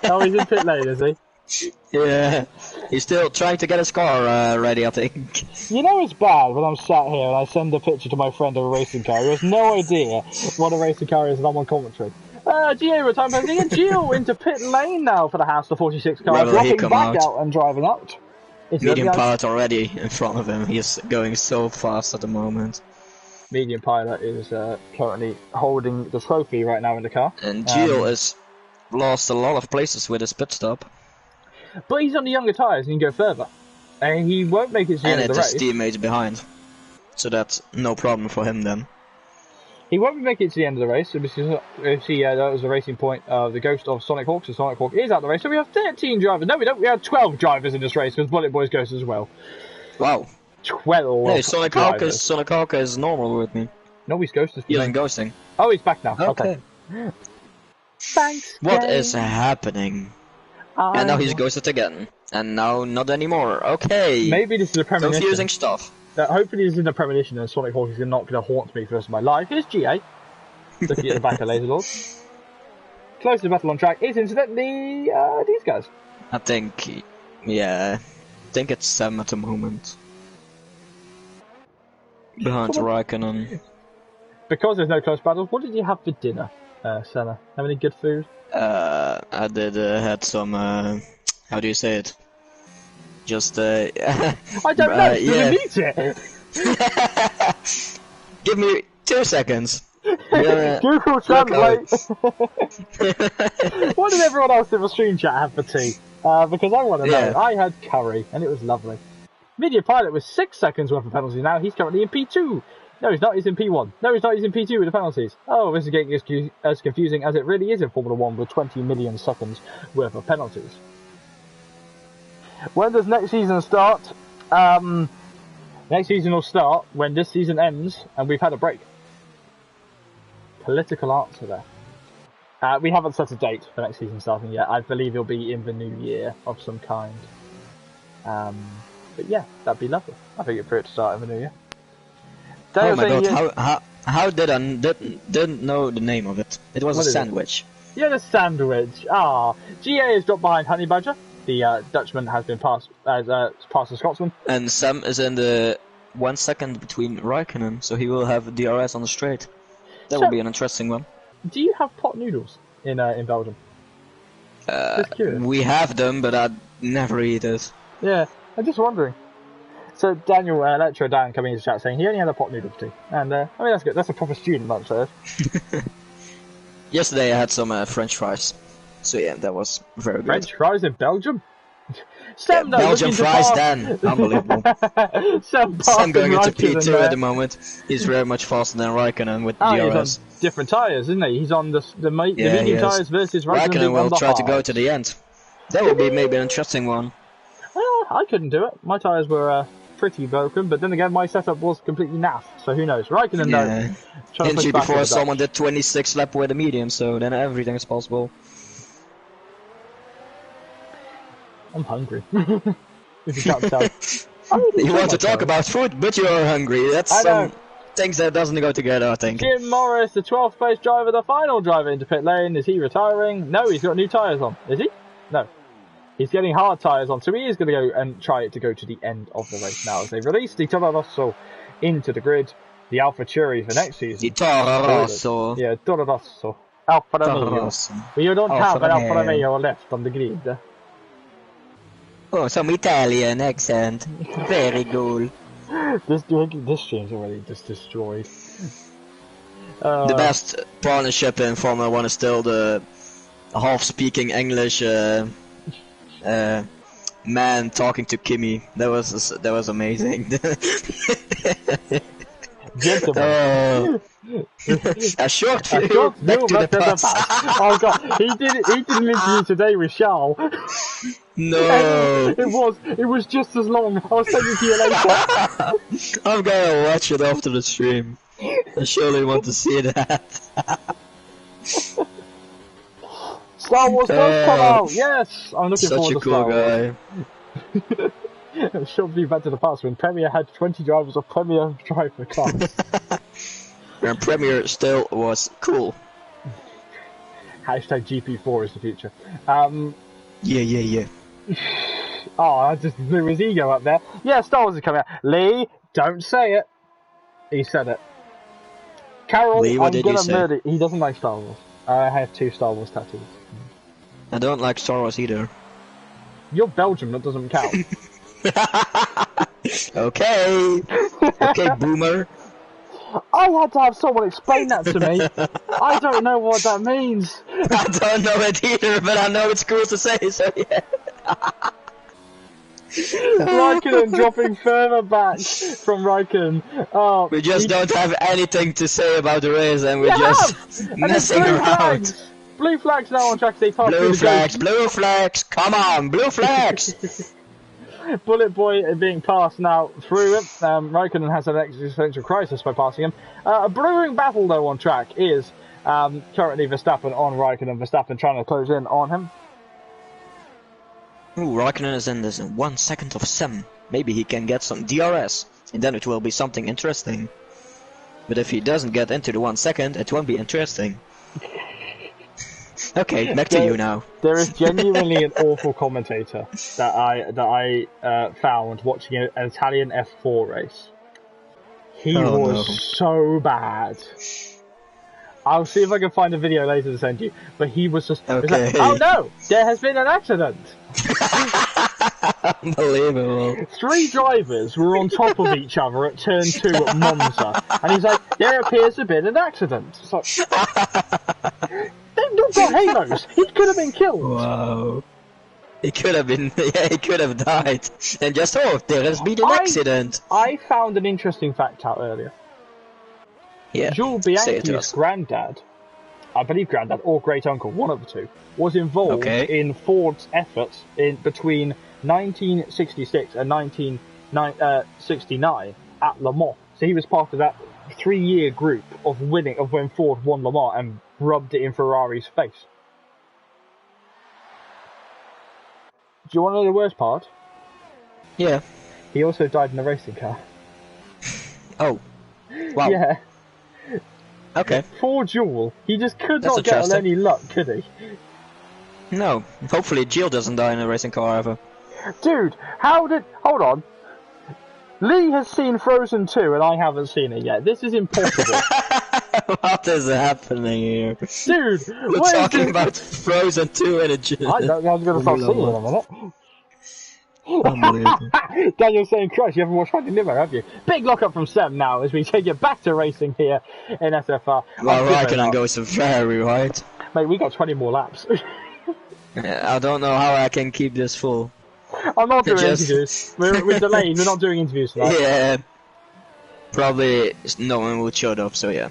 Oh, he's in pit lane, is he? Yeah. He's still trying to get his car ready, I think. You know it's bad when I'm sat here and I send a picture to my friend of a racing car who has no idea what a racing car is and I'm on commentary. GA return penalty and Gilles into pit lane now for the Haas, the 46 car, dropping back out and driving out. Medium Pilot already in front of him. He's going so fast at the moment. Medium Pilot is currently holding the trophy right now in the car. And Gilles has lost a lot of places with his pit stop. But he's on the younger tyres and he can go further. And he won't make it to the end of the race. And his teammates behind. So that's no problem for him then. He won't make it to the end of the race. That was the racing point of the ghost of Sonic Hawk. So Sonic Hawk is out of the race. So we have 13 drivers. No, we don't. We have 12 drivers in this race because Bullet Boy's ghost as well. Wow. 12. Hey, Sonic Hawk is normal with me. No, he's ghosted. He's ghosting. Oh, he's back now. Okay. Thanks. What is happening? And now he's ghosted again. And now not anymore. Okay. Maybe this is a premonition. Confusing stuff. Hopefully this isn't a premonition and Sonic Hawk is not going to haunt me for the rest of my life. Here's GA. Looking at the back of Laserlord. Closest battle on track is incidentally these guys. I think, yeah. I think it's Sam at the moment. behind Raikkonen. Because there's no close battles, what did you have for dinner, Senna? Have any good food? I did had some. How do you say it? Just I don't know. yeah. Did eat it? Give me 2 seconds. Google Translate. What did everyone else in the stream chat have for tea? Because I want to know. Yeah. I had curry, and it was lovely. Media Pilot with 6 seconds worth of penalties now. He's currently in P2. No, he's not. He's in P1. No, he's not. He's in P2 with the penalties. Oh, this is getting as confusing as it really is in Formula 1 with 20 million seconds worth of penalties. When does next season start? Next season will start when this season ends and we've had a break. Political answer there. We haven't set a date for next season starting yet. I believe it'll be in the new year of some kind. But yeah, that'd be lovely. I think it's pretty to start in the new year. Oh my god, how did I didn't know the name of it? It was a sandwich. Yeah, the sandwich. GA is dropped behind Honey Badger. The Dutchman has been passed the Scotsman. And Sam is in the 1 second between Raikkonen, so he will have DRS on the straight. That will be an interesting one. Do you have pot noodles in Belgium? We have them, but I never eat it. Yeah, I'm just wondering. So Daniel, Electro Dan coming into chat saying he only had a pot noodle tea. And I mean, that's good. That's a proper student lunch, there. Yesterday I had some French fries. So yeah, that was very good. French fries in Belgium? Sam, yeah, Belgian fries, Dan. Unbelievable. Sam going into P2 at the moment. He's very much faster than Raikkonen with DRS. He's on different tyres, isn't he? He's on the medium tyres versus Raikkonen. Raikkonen will try to go to the end. That would be maybe an interesting one. Well, I couldn't do it. My tyres were pretty broken, but then again, my setup was completely naff, so who knows? Raikkonen, though. Injury before someone did 26 lap with a medium, so then everything is possible. I'm hungry. If you can't tell. You want to talk about food, but you're hungry. That's some things that doesn't go together, I think. Jim Morris, the 12th place driver, the final driver into pit lane. Is he retiring? No, he's got new tyres on. Is he? No. He's getting hard tyres on, so he is going to go and try to go to the end of the race now. As they release the Toro Rosso into the grid, the Alfa Churi for next season. The Toro Rosso. Yeah, Toro Rosso. Alfa Romeo. We don't have an Alfa Romeo left on the grid. Oh, some Italian accent. Very cool. This stream's already just destroyed. The best partnership in Formula 1 is still the half-speaking English man talking to Kimi. That was amazing. Gentlemen. A short film back to the past. Oh god, he did an interview today with Charles. No. It was just as long. I'll send it to you later. I'm gonna watch it after the stream. I surely want to see that. Star Wars does come out. Yes, I'm looking forward to Star Wars. Such a cool guy. Should be back to the past when Premier had 20 drivers of Premier driver class. And Premier still was cool. Hashtag GP4 is the future. Yeah. Oh, I just blew his ego up there. Yeah, Star Wars is coming out. Lee, don't say it. He said it. Carol, Lee, what did you say? Murder. He doesn't like Star Wars. I have 2 Star Wars tattoos. I don't like Star Wars either. You're Belgium, that doesn't count. Okay, boomer. I had to have someone explain that to me. I don't know what that means. I don't know it either, but I know it's cool to say, so yeah. Raikkonen dropping further back from Raikkonen. Oh, we just don't have anything to say about the race, and we're just messing around. Blue flags now on track. They pass blue flags, come on, blue flags. Bullet Boy being passed now through it. Raikkonen has an existential crisis by passing him. A brewing battle though on track is currently Verstappen on Raikkonen. Verstappen trying to close in on him. Ooh, Raikkonen is in this 1 second of Sam. Maybe he can get some DRS, and then it will be something interesting. But if he doesn't get into the 1 second, it won't be interesting. Okay, back to you now. There is genuinely an awful commentator that I found watching an Italian F4 race. He was so bad. I'll see if I can find a video later to send you. But he was just... Okay. Like, oh no! There has been an accident! Unbelievable. 3 drivers were on top of each other at turn 2 at Monza. And he's like, there appears to have been an accident. It's like... They've not got halos! He could have been killed! Wow. He could have been... Yeah, he could have died. And just, oh, there has been an accident. I found an interesting fact out earlier. Yeah, Jules Bianchi's granddad, I believe granddad or great uncle, one of the two, was involved in Ford's efforts between 1966 and 1969 at Le Mans. So he was part of that 3-year group of when Ford won Le Mans and rubbed it in Ferrari's face. Do you want to know the worst part? Yeah. He also died in a racing car. Oh. Wow. Yeah. Okay. Poor Jules. He just could not get on any luck, could he? No. Hopefully Jill doesn't die in a racing car ever. Dude, hold on. Lee has seen Frozen 2 and I haven't seen it yet. This is impossible. What is happening here? Dude, we're talking about Frozen 2 and a Jill. I was going to start seeing it in a minute. Daniel's saying, Christ, you haven't watched Finding Nemo, have you? Big lock up from Sam now as we take it back to racing here in SFR. Well, Raikkonen goes very right. Mate, we got 20 more laps. I don't know how I can keep this full. I'm not doing interviews. We're delaying, we're not doing interviews tonight. Yeah. Probably no one will show up, so yeah.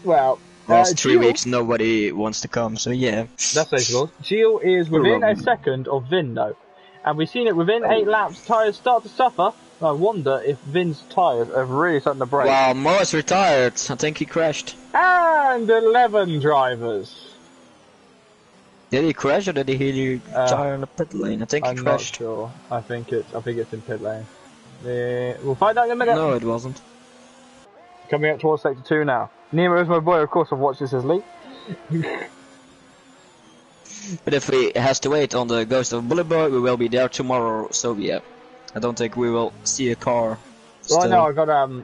Well, last 3 weeks nobody wants to come, so yeah. That's reasonable. Gilles is within a second of Vin though. And we've seen it within 8 laps, tyres start to suffer. I wonder if Vin's tyres are really starting to break. Well, Morris retired. I think he crashed. And 11 drivers. Did he crash or did he hit your tyre in the pit lane? I think he crashed. I'm not sure. I think it's in pit lane. We'll find out in a minute. No, it wasn't. Coming up towards sector 2 now. Nemo is my boy, of course I've watched this as Lee. But if he has to wait on the Ghost of Boulevard, we will be there tomorrow. So yeah, I don't think we will see a car. Well, I know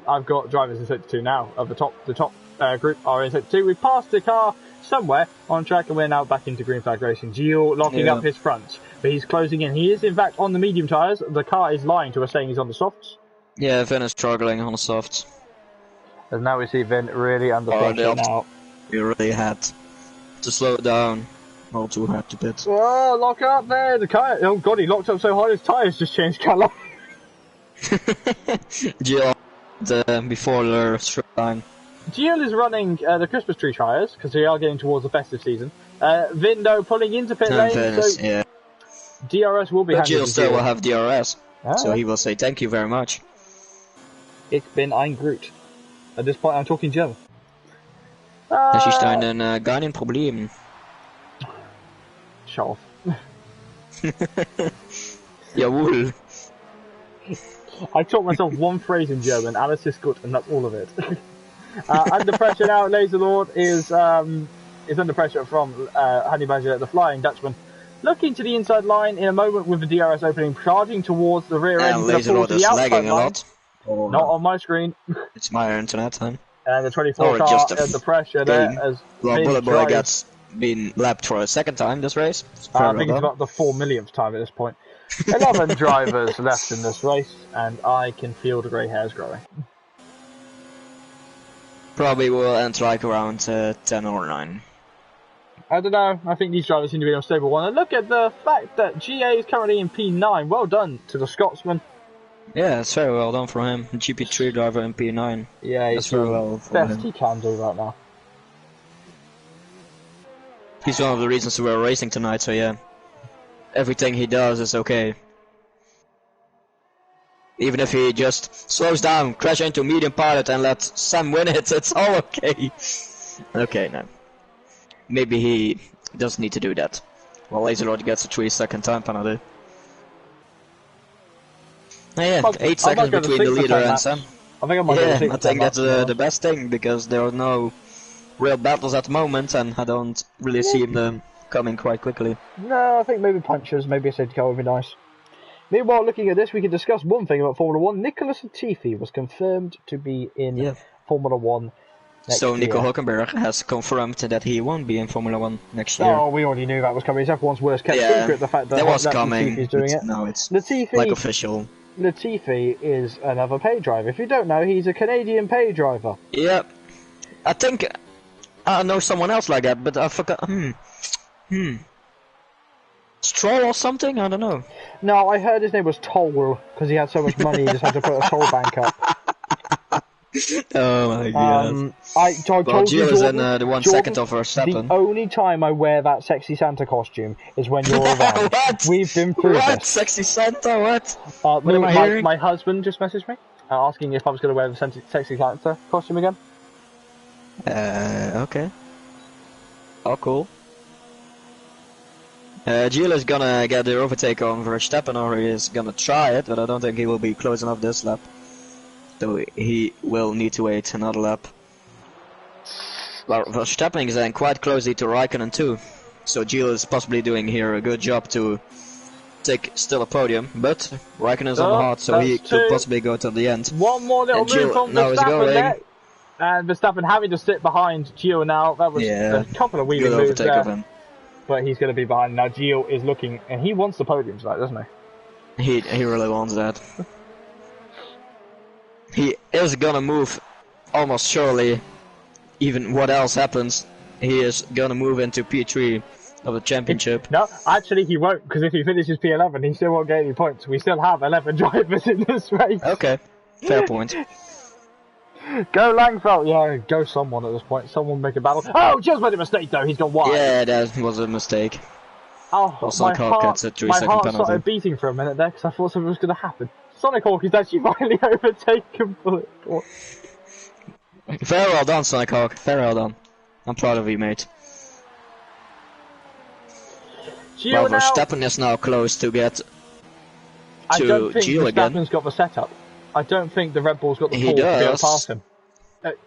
I've got drivers in sector 2 now. Of the top group are in sector 2. We passed the car somewhere on track and we're now back into green flag racing. Gilles locking up his front, but he's closing in. He is in fact on the medium tyres. The car is lying to us, saying he's on the softs. Yeah, Vin is struggling on the softs. And now we see Vin really under pressure now. He really had to slow down. All too hard to pit. Oh, lock up there! The car. Oh god, he locked up so hard his tyres just changed colour. Gilles, before the straight line. Gilles is running the Christmas tree tyres because we are getting towards the festive season. Vin though pulling into pit lane, so yeah. DRS will be. But Gilles still will have DRS, ah. So he will say thank you very much. Ich bin ein Groot. At this point, I'm talking German. Das ist gar kein Problem. Shut off. Jawohl. I taught myself one phrase in German, alles ist gut, and that's all of it. Under pressure now, Laser Lord is under pressure from Honey Badger, the Flying Dutchman. Looking to the inside line in a moment with the DRS opening, charging towards the rear end. Laser Lord is lagging a lot. Not on my screen. It's my internet, huh? And the 24 car under pressure there as Boy gets been lapped for a second time this race. I think it's about the 4 millionth time at this point. 11 drivers left in this race, and I can feel the grey hairs growing. Probably will end like around 10 or 9. I don't know. I think these drivers seem to be on a stable one. And look at the fact that GA is currently in P9. Well done to the Scotsman. Yeah, it's very well done for him. GP3 driver in P9. Yeah, he's very well for best him. he can do right now. He's one of the reasons we're racing tonight, so yeah. Everything he does is okay. Even if he just slows down, crash into medium pilot and let Sam win it, it's all okay. Okay, no. Maybe he doesn't need to do that. Well, Laser Lord gets a 3-second time penalty. Oh, yeah, 8 seconds between the leader and Sam. I think I think that's the best thing, because there are no real battles at the moment, and I don't really see them coming quite quickly. No, I think maybe punches, maybe a safety car would be nice. Meanwhile, looking at this, we can discuss one thing about Formula 1. Nicholas Latifi was confirmed to be in Formula 1 next so Nico year. Hülkenberg has confirmed that he won't be in Formula 1 next year. Oh, we already knew that was coming. It's everyone's worst kept secret, the fact that, was that coming. Latifi's doing it. No, it's Latifi, like official. Latifi is another pay driver. If you don't know, he's a Canadian pay driver. Yeah. I think I know someone else like that, but I forgot. Stroll or something? I don't know. No, I heard his name was Toll because he had so much money he just had to put a toll bank up. Oh my god. I told you, is in Jordan, the 1 second of Verstappen. The only time I wear that sexy Santa costume is when you're around. What? We've been through What? this. Sexy Santa? What? What am I hearing? My husband just messaged me asking if I was going to wear the sexy Santa costume again. Okay. Oh, cool. Gilles is gonna get the overtake on Verstappen, or he is gonna try it, but I don't think he will be close enough this lap. So he will need to wait another lap. Well, Verstappen is then quite closely to Raikkonen too, so Gilles is possibly doing here a good job to take still a podium, but Raikkonen is on the hard, so he could possibly go to the end. One more little move from Verstappen there, and Verstappen having to sit behind Gilles now. That was a couple of wheelie moves there. Of him. But he's going to be behind now. Gilles is looking, and he wants the podium tonight, doesn't he? He really wants that. He is gonna move almost surely. Even what else happens, he is gonna move into P3 of the championship. No, actually he won't, because if he finishes P11, he still won't get any points. We still have 11 drivers in this race. Okay, fair point. Go Langfeld! Yeah, go someone at this point. Someone make a battle. Oh, just made a mistake though. He's gone wide. Yeah, that was a mistake. Oh, also, my heart started beating for a minute there because I thought something was going to happen. Sonic Hawk is actually finally overtaken Bullet. Very well done, Sonic Hawk. Very well done. I'm proud of you, mate. Well, Verstappen is now close to get to I don't think Gilles again. Verstappen's got the setup. I don't think the Red Bull's got the pull to be able to pass him.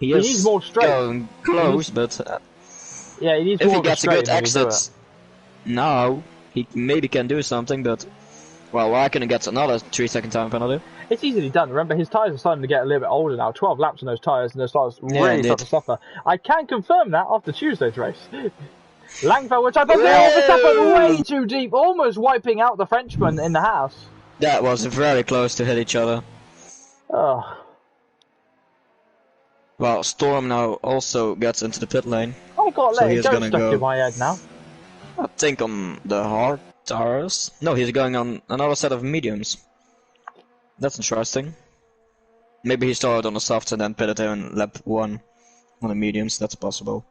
He needs more straight. Going close, but yeah, he needs if more he gets a good exit exit now, he maybe can do something, but well, Raikkonen gets another 3-second time penalty. It's easily done. Remember, his tyres are starting to get a little bit older now. 12 laps on those tyres, and those tyres really start to suffer. I can confirm that after Tuesday's race. Langfeld, which I thought Verstappen way too deep, almost wiping out the Frenchman in the house. That was very close to hit each other. Oh. Well, Storm now also gets into the pit lane. I got let it go stuck in my head now. I think on the hard tires. No, he's going on another set of mediums. That's interesting. Maybe he started on the softs and then pitted in lap 1 on the mediums. That's possible.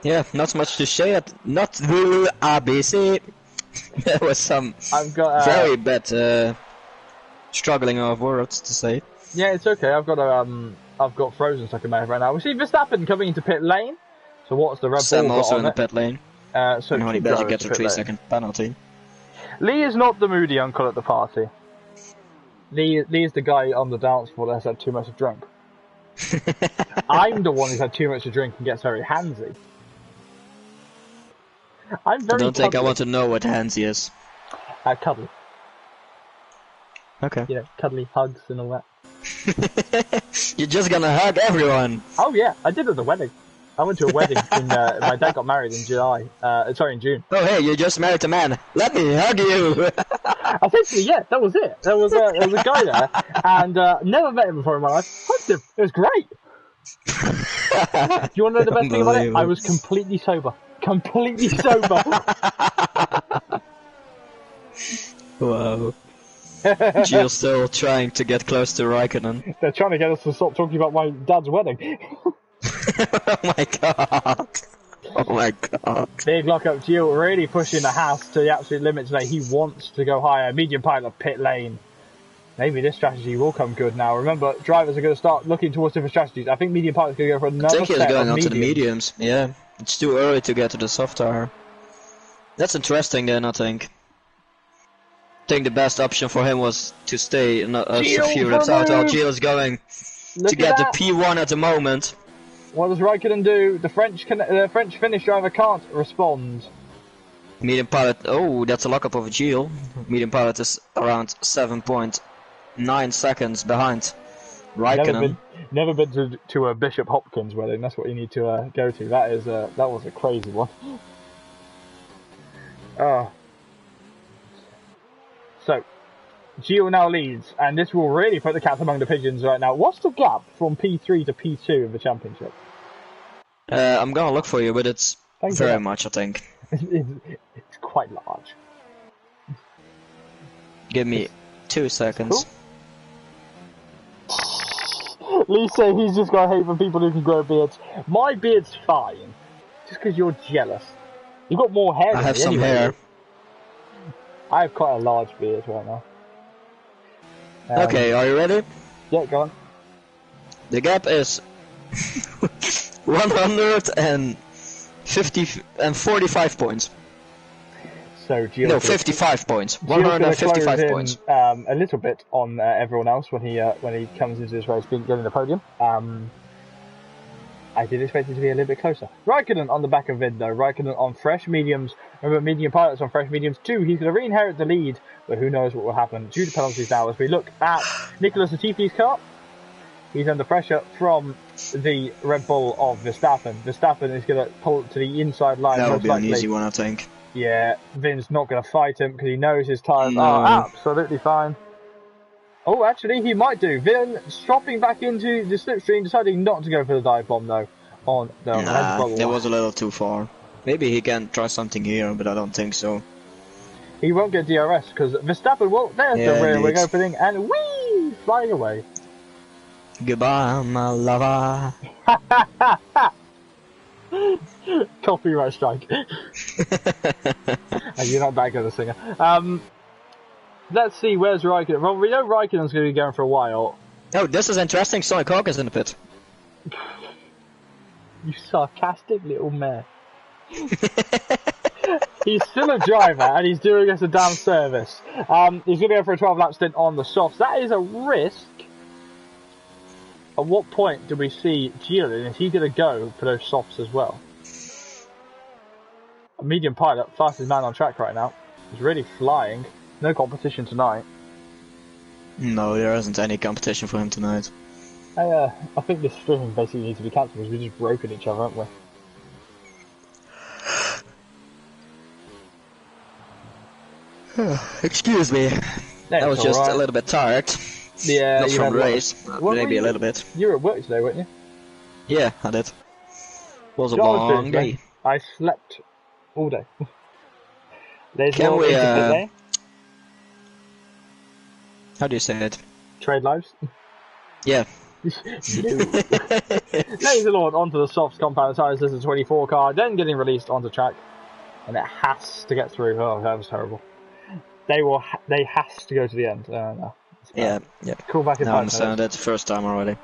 Yeah, not much to say. Not the ABC. There was some very bad struggling of words to say. Yeah, it's okay. I've got Frozen stuck in my head right now. We see Verstappen coming into pit lane. So what's the Red Bull got also on in the pit lane. So he better gets a 3-second penalty. Lee is not the moody uncle at the party. Lee is the guy on the dance floor that's had too much to drink. I'm the one who's had too much to drink and gets very handsy. I'm very I don't think I want to know what handsy is. Cuddly. Okay. You know, cuddly hugs and all that. You're just gonna hug everyone. Oh yeah, I did at the wedding. I went to a wedding in, my dad got married in in June. Oh hey, you just married a man. Let me hug you. Essentially, yeah, that was it. There was a guy there, and never met him before in my life. Hugged him. It was great. Do you want to know the best thing about it? I was completely sober. Completely sober. Wow. Gilles still trying to get close to Raikkonen. They're trying to get us to stop talking about my dad's wedding. Oh my god. Oh my god. Big lock-up Gilles really pushing the house to the absolute limit today. He wants to go higher. Medium pilot pit lane. Maybe this strategy will come good now. Remember, drivers are going to start looking towards different strategies. I think medium pilot's going to go for another set of mediums. I think he's going on to the mediums. Yeah. It's too early to get to the soft tire. That's interesting then, I think. I think the best option for him was to stay a few laps out while Gilles is going to get the P1 at the moment. What does Raikkonen do? The French Finnish driver can't respond. Medium pilot, oh, that's a lockup of a Gilles. Medium pilot is around 7.9 seconds behind Raikkonen. Never been to a Bishop Hopkins wedding. That's what you need to go to. That was a crazy one. So, Gilles now leads, and this will really put the cat among the pigeons right now. What's the gap from P3 to P2 in the championship? I'm gonna look for you, but it's very much, I think. It's quite large. Give me 2 seconds. Cool. Lee said he's just got hate for people who can grow beards. My beard's fine, just because you're jealous. You've got more hair than I have me some anyway. hair. I have quite a large beard right now. Okay, are you ready? Yeah, go on. The gap is 145 points. So Gilles No, 55 points. 155 points. A little bit on everyone else when he comes into this race, getting the podium. I did expect it to be a little bit closer. Raikkonen on the back of Vid though. Raikkonen on fresh mediums. Remember, medium pilots on fresh mediums too. He's going to re-inherit the lead, but who knows what will happen due to penalties now. As we look at Nicholas Latifi's car, he's under pressure from the Red Bull of Verstappen. Verstappen is going to pull to the inside line. That would be an easy one, I think. Yeah, Vin's not going to fight him because he knows his tyres are absolutely fine. Oh, actually, he might do. Vin dropping back into the slipstream, deciding not to go for the dive bomb, though. On the Red Bull. That was a little too far. Maybe he can try something here, but I don't think so. He won't get DRS because Verstappen, well, there's the rear wing opening, and whee! Flying away. Goodbye, my lover. Copyright strike. You're not that good a singer. Let's see, where's Raikkonen? Well, we know Raikkonen's going to be going for a while. Oh, this is interesting. Sonic Hawk is in the pit. You sarcastic little man. He's still a driver, and he's doing us a damn service. He's going to go for a 12-lap stint on the softs. That is a risk. At what point do we see Gilles? Is he going to go for those softs as well? A medium pilot, fastest man on track right now. He's really flying. No competition tonight. No, there isn't any competition for him tonight. I think this streaming basically needs to be cancelled because we're just broken each other, aren't we? Excuse me. I was just a little bit tired. Yeah, not from the race, maybe a little bit. You were at work today, weren't you? Yeah, I did. It was a long day. I slept all day. Can we, how do you say it? Trade lives? Yeah. Ladies and Lord, onto the softs compound tyres. This is a 24 car, then getting released onto track. And it has to get through. Oh, that was terrible. They has to go to the end. No. Yeah. Cool back in I understand that the first time already.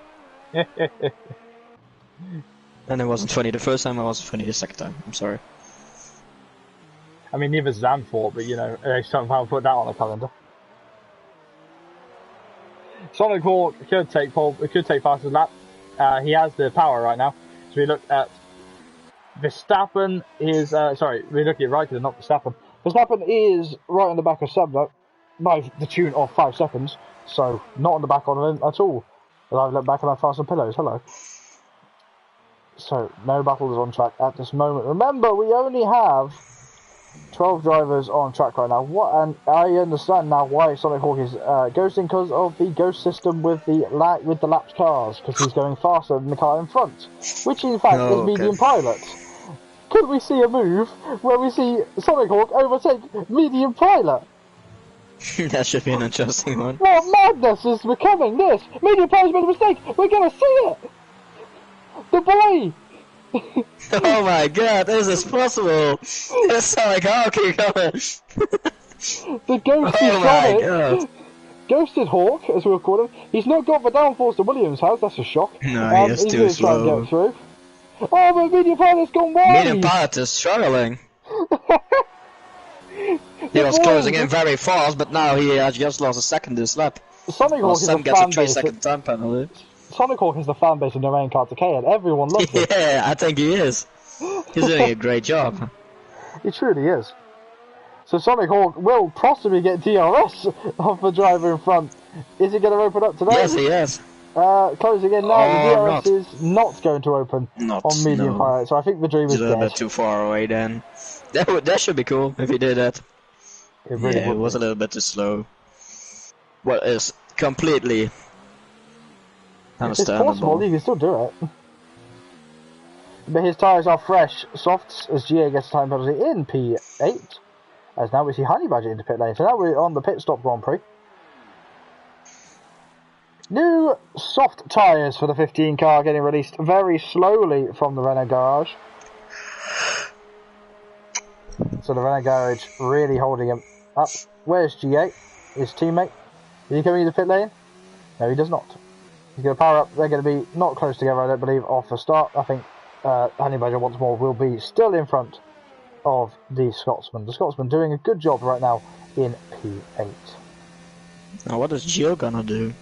And it wasn't funny the first time, it was funny the second time. I'm sorry. I mean, neither Zandvoort, but you know, they somehow put that on the calendar. Sonic Hawk could take fastest lap. He has the power right now. So we look at Verstappen is we look at Raikkonen, not Verstappen. Verstappen is right on the back of Seb though, by the tune of 5 seconds. So not on the back of him at all. But I've looked back at my fast and pillows. Hello. So no battles on track at this moment. Remember, we only have 12 drivers on track right now. And I understand now why Sonic Hawk is ghosting, because of the ghost system with the lapped cars, because he's going faster than the car in front, which in fact is medium pilot. Could we see a move where we see Sonic Hawk overtake medium pilot? That should be an interesting one. What madness is becoming this? Medium pilot's made a mistake. We're gonna see it. The boy. Oh my god, this is possible! It's Sonic Hawk coming! The ghosted Sonic! Ghosted Hawk, as we'll call him. He's not got the downforce that Williams has, that's a shock. No, he is too slow. Try and get through. Oh, but Medium Pilot's gone wide! Medium Pilot is struggling. He was closing in very fast, but now he has just lost a second this lap. Sonic Hawk is a gets a fan 3-second time penalty. Sonic Hawk is the fan base of the main car decay, and everyone loves him. Yeah, I think he is. He's doing a great job. He truly is. So Sonic Hawk will possibly get DRS off the driver in front. Is it going to open up today? Yes, he is. Closing in now. Or the DRS is not going to open on medium pilot, so I think the dream is a little dead. bit too far away then. That should be cool if he did that. It really it was a little bit too slow. Well, it's completely understandable. It's possible, you can still do it. But his tyres are fresh softs as GA gets a time penalty in P8. As now we see Honey Badger into pit lane. So now we're on the pit stop Grand Prix. New soft tyres for the 15 car getting released very slowly from the Renault garage. So the Renault garage really holding him up. Where's GA? His teammate. Is he coming into pit lane? No, he does not. He's going to power up. They're going to be not close together, I don't believe, off the start. I think Honey Badger once more will be still in front of the Scotsman. The Scotsman doing a good job right now in P8. Now what is Gio gonna do?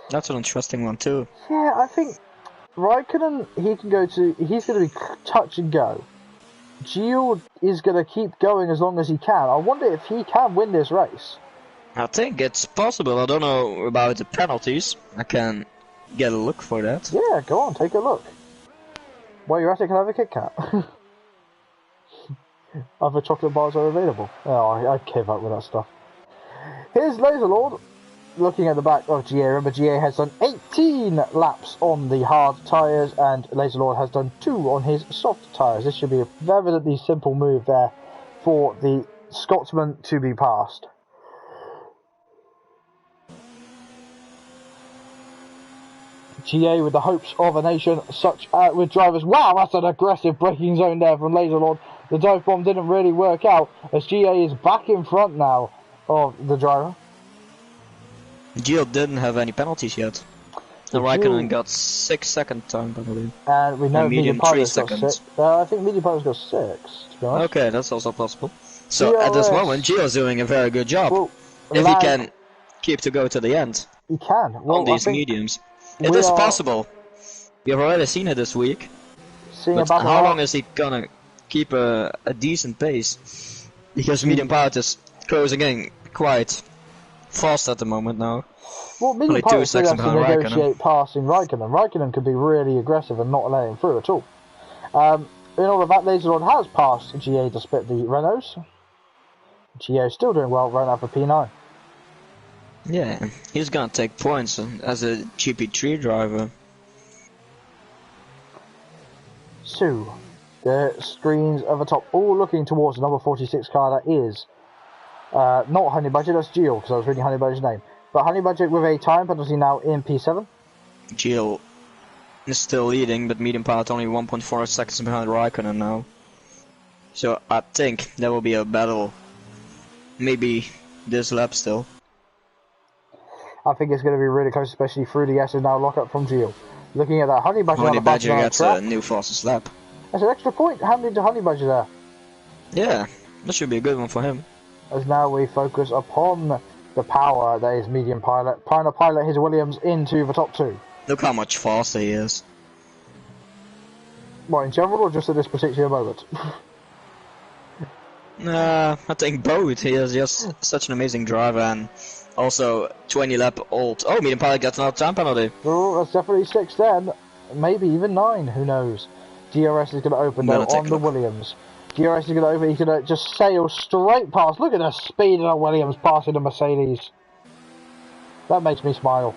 That's an interesting one too. Yeah, I think Raikkonen, he's going to be touch and go. Gio is going to keep going as long as he can. I wonder if he can win this race. I think it's possible. I don't know about the penalties. I can get a look for that. Yeah, go on, take a look. While you're at it, can I have a Kit Kat? Other chocolate bars are available. Oh, I gave up with that stuff. Here's Laserlord looking at the back of GA. Remember, GA has done 18 laps on the hard tyres, and Laserlord has done 2 on his soft tyres. This should be a evidently simple move there for the Scotsman to be passed. GA with the hopes of a nation, such with drivers. Wow, that's an aggressive braking zone there from Laserlord. The dive bomb didn't really work out as GA is back in front now of the driver. Gio didn't have any penalties yet. And Raikkonen got 6 second time penalty. And we know Medium 3 Pilot's got seconds. 6. I think Medium Pilot's got 6, to be honest. Okay, that's also possible. So at this moment, Gio's doing a very good job. Well, if he can keep to go to the end he can. Well, on these mediums. It is possible. We have already seen it this week. But how long is he gonna keep a decent pace? Because Medium Pilot is closing in quite fast at the moment now. Well, Medium Only 2 Pilot seconds has to behind negotiate passing Raikkonen. Raikkonen could be really aggressive and not allow him through at all. In all of that, Laserlord has passed GA to split the Renaults. GA is still doing well right now for P9. Yeah, he's gonna take points as a GP3 driver. So, the screens at the top, all looking towards the number 46 car that is not Honey Badger, that's Gio, because I was reading Honey Badger's name. But Honey Badger with a time penalty now in P7. Gio is still leading, but Medium Pilot only 1.4 seconds behind Raikkonen now. So I think there will be a battle. Maybe this lap still. I think it's going to be really close, especially through the S and now lock up from Gio. Looking at that, Honey Badger Honey Badger gets a new fastest lap. That's an extra point handed to Honey Badger there. Yeah, that should be a good one for him. As now we focus upon the power that is Medium Pilot. Trying to pilot his Williams into the top 2. Look how much faster he is. What, in general or just at this particular moment? I think both. He is just such an amazing driver and also 20 lap old. Oh, Medium Pilot gets another time penalty. Oh, that's definitely 6 then. Maybe even 9, who knows. DRS is going to open though on the Williams. DRS is going to open, he's going to just sail straight past. Look at the speed of the Williams passing the Mercedes. That makes me smile.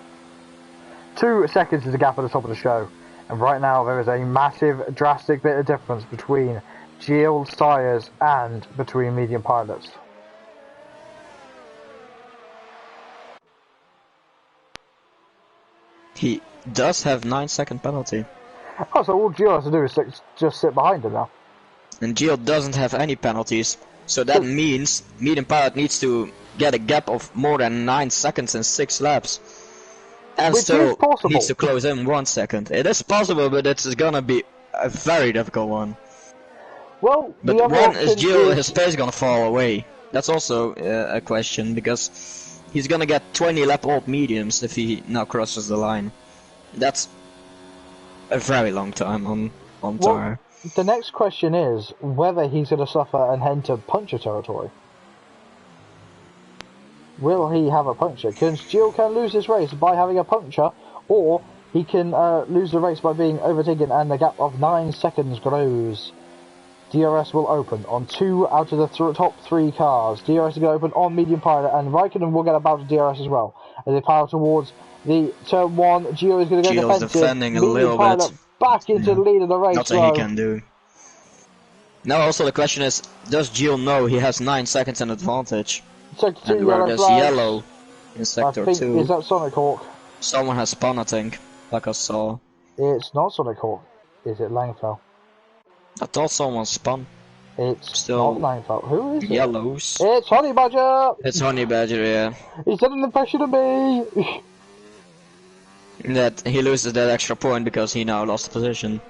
2 seconds is the gap at the top of the show. And right now there is a massive, drastic bit of difference between Gio's tyres and between Medium Pilots. He does have 9 second penalty. Oh, so all Gio has to do is just sit behind him now. And Gio doesn't have any penalties. So that means Medium Pilot needs to get a gap of more than 9 seconds in 6 laps. And Which still is possible. needs to close in 1 second. It is possible, but it's gonna be a very difficult one. Well, But the other when is option Gio, is... his pace gonna fall away? That's also a question, because he's gonna get 20 lap old mediums if he now crosses the line. That's a very long time on Well, tire. the next question is whether he's going to suffer and enter puncture territory. Will he have a puncture? Because Gio can lose this race by having a puncture, or he can lose the race by being overtaken and the gap of 9 seconds grows. DRS will open on 2 out of the top 3 cars. DRS is going to open on medium pilot, and Raikkonen will get about to DRS as well. As they power towards the turn 1, Gio is going to go defensive. Defending a medium little pilot bit. Back into the lead of the race. Nothing he can do. Now also the question is, does Gio know he has 9 seconds in advantage? Sector 2 and where there's yellow in sector 2. Is that Sonic Hawk? Someone has spun, I think, like I saw. It's not Sonic Hawk. Is it Langfell? I thought someone spun. It's still not Langfell. Who is it? Yellows. It's Honey Badger! It's Honey Badger, yeah. He's under the pressure to me! That he loses that extra point because he now lost the position.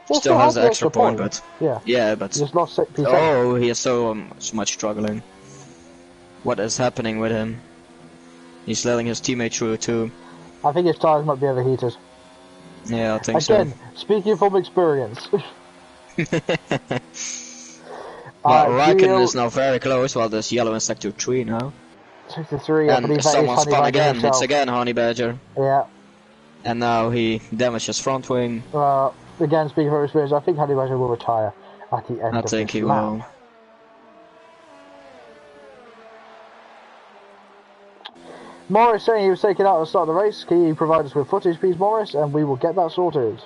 He still has the extra point, but yeah, but he just lost 6 pieces. Oh, he is so much struggling. What is happening with him? He's letting his teammate through too. I think his tires might be overheated. Yeah, I think Again, speaking from experience. Well, Raikkonen is now very close, while there's yellow in sector 3 now. Sector 3, and someone spun again. It's again Honey Badger. Yeah. And now he damaged his front wing. Again, speaking from experience, I think Honey Badger will retire at the end of this lap. I think he will. Morris saying he was taken out at the start of the race. Can you provide us with footage, please, Morris, and we will get that sorted.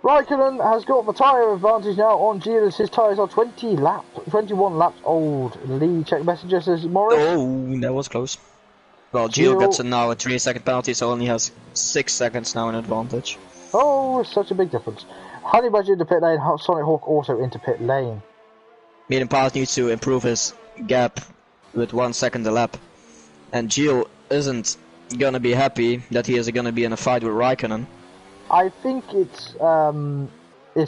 Raikkonen has got the tyre advantage now on Gio. His tyres are 21 laps old. Lee, check messenger, says Morris. Oh, that was close. Well, Gio gets now a 3-second penalty, so only has 6 seconds now in advantage. Oh, such a big difference. Honey Badger into pit lane, Sonic Hawk also into pit lane. Medium Pilot needs to improve his gap with 1 second a lap. And Gio isn't gonna be happy that he is gonna be in a fight with Raikkonen. I think it's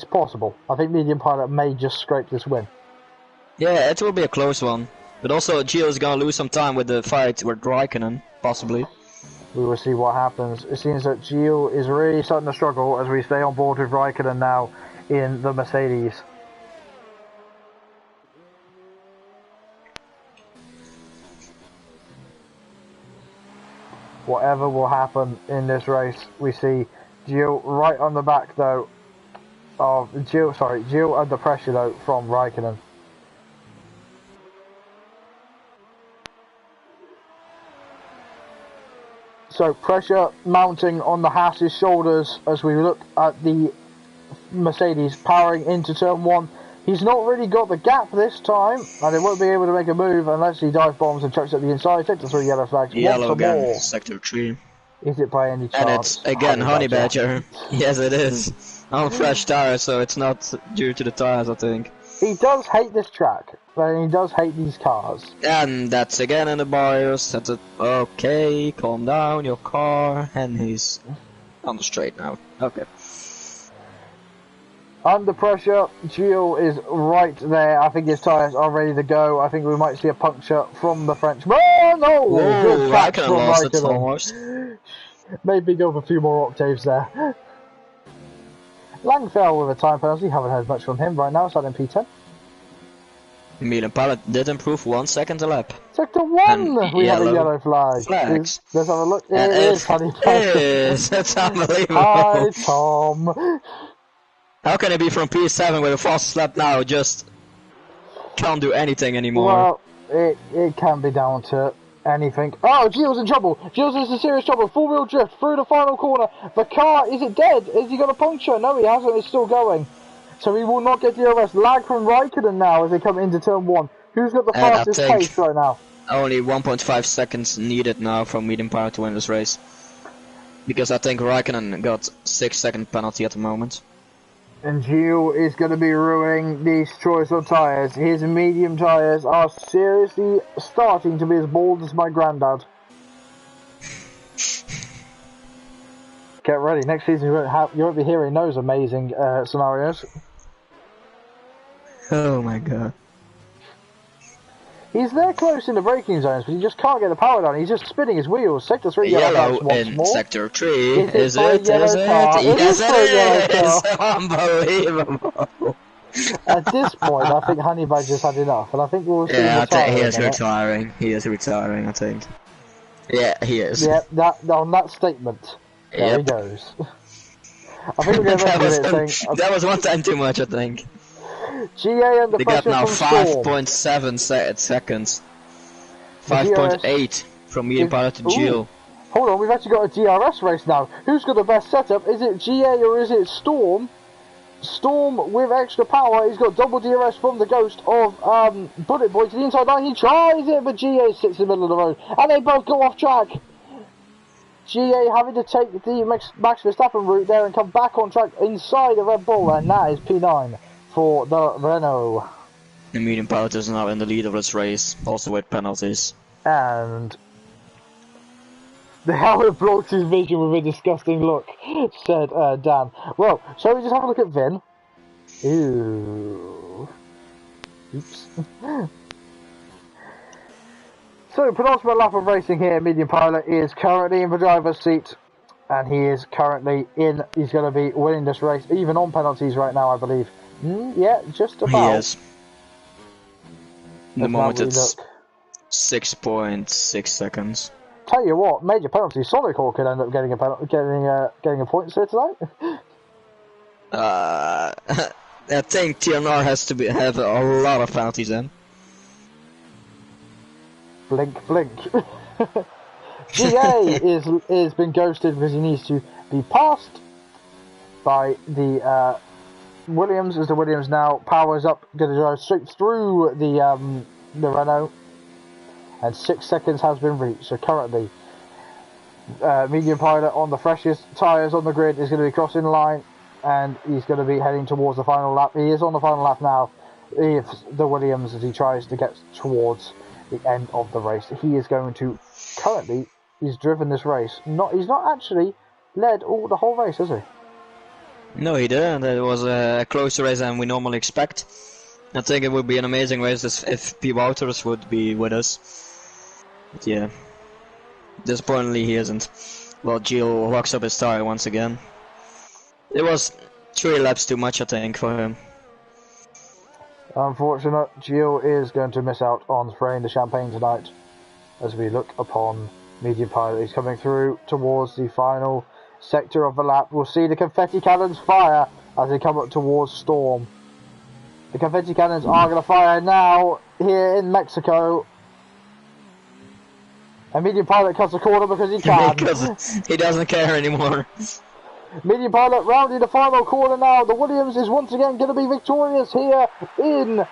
possible. I think Medium Pilot may just scrape this win. Yeah, it will be a close one. But also Gio is gonna lose some time with the fight with Raikkonen, possibly. We will see what happens. It seems that Gio is really starting to struggle as we stay on board with Raikkonen now in the Mercedes. Whatever will happen in this race, we see Gio right on the back though of Gio under pressure though from Raikkonen. So pressure mounting on the Haas's shoulders as we look at the Mercedes powering into turn 1. He's not really got the gap this time, and he won't be able to make a move unless he dive bombs and chucks at the inside. Sector 3 yellow flags. Yellow again, sector 3. Is it by any chance? And it's again Honey Badger. Yes, it is. On fresh tires, so it's not due to the tires, I think. He does hate this track, but he does hate these cars. And that's again in the BIOS. That's it. Okay, calm down, your car. And he's on the straight now. Okay. Under pressure, Gio is right there. I think his tyres are ready to go. I think we might see a puncture from the Frenchman. Oh, no! Whoa, Raikkonen lost it almost. Maybe go for a few more octaves there. Langfell with a time penalty. Haven't heard much from him right now. Starting P10. Medium Pilot did improve 1 second a lap. Sector 1! We have a yellow flag. Flags. Let's have a look. It is Honey Badger. That's unbelievable. Hi, Tom. How can it be from P7 with a fast lap now? Just can't do anything anymore. Well, it can be down to anything. Oh, Gio's in trouble. Gio's in serious trouble. Full-wheel drift through the final corner. The car, is it dead? Is he got a puncture? No, he hasn't. It's still going. So he will not get the DRS. Lag from Raikkonen now as they come into turn 1. Who's got the fastest pace right now? Only 1.5 seconds needed now from Medium Pilot to win this race. Because I think Raikkonen got 6-second penalty at the moment. And Gio is going to be ruining these choice on tyres. His medium tyres are seriously starting to be as bald as my granddad. Get ready. Next season you won't be hearing those amazing scenarios. Oh my god. He's there close in the braking zones, but he just can't get the power down. He's just spinning his wheels. Sector 3 yellow flags once in more. Sector 3. Is it? Yes, It is. Unbelievable. At this point, I think Honeybag just had enough, and I think we'll see him Yeah, retire. he is retiring. He is retiring, I think. Yeah, he is. Yeah, on that statement, there he goes. I think we're going to that was one time too much, I think. GA under they pressure got now from Storm. 5.7 seconds. 5.8 from medium pilot to Gio. Hold on, we've actually got a DRS race now. Who's got the best setup? Is it GA or is it Storm? Storm with extra power. He's got double DRS from the ghost of Bullet Boy to the inside line. He tries it, but GA sits in the middle of the road. And they both go off track. GA having to take the Max Verstappen route there and come back on track inside the Red Bull. And that is P9 for the Renault. The medium pilot is now in the lead of this race, also with penalties. And the helmet blocks his vision with a disgusting look, said Dan. Well, shall we just have a look at Vin? Ooh. Oops. So, penultimate lap of racing here. Medium pilot is currently in the driver's seat. And he is currently in. He's going to be winning this race, even on penalties right now, I believe. Yeah, just about. He is. The moment it's 6.6 seconds. Tell you what, major penalty. Sonic Hawk could end up getting a point here tonight. I think TNR has to have a lot of penalties then. Blink, blink. GA is been ghosted because he needs to be passed by the Williams. As the Williams now powers up, going to drive straight through the Renault. And 6 seconds has been reached. So currently, medium pilot on the freshest tyres on the grid is going to be crossing the line, and he's going to be heading towards the final lap. He is on the final lap now. If the Williams, as he tries to get towards the end of the race, he is going to currently. He's driven this race. He's not actually led the whole race, has he? No, he didn't. It was a closer race than we normally expect. I think it would be an amazing race if P. Wouters would be with us. But yeah, disappointingly he isn't. Well, Gio locks up his tire once again. It was 3 laps too much, I think, for him. Unfortunate, Gio is going to miss out on spraying the champagne tonight. As we look upon medium pilot, he's coming through towards the final sector of the lap. We'll see the confetti cannons fire as they come up towards Storm. The confetti cannons are going to fire now here in Mexico. And medium pilot cuts the corner because he can. Because he doesn't care anymore. Medium pilot rounding the final corner now. The Williams is once again going to be victorious here in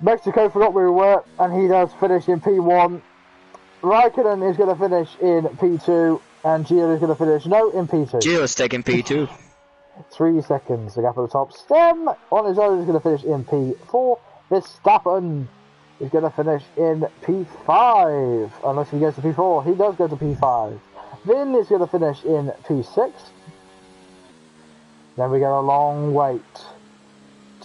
Mexico. Forgot where we were. And he does finish in P1. Raikkonen is going to finish in P2. And Gio is going to finish, in P2. Gio's taking P2. 3 seconds, the gap at the top. Stem on his own is going to finish in P4. Verstappen is going to finish in P5. Unless he goes to P4. He does go to P5. Vin is going to finish in P6. Then we get a long wait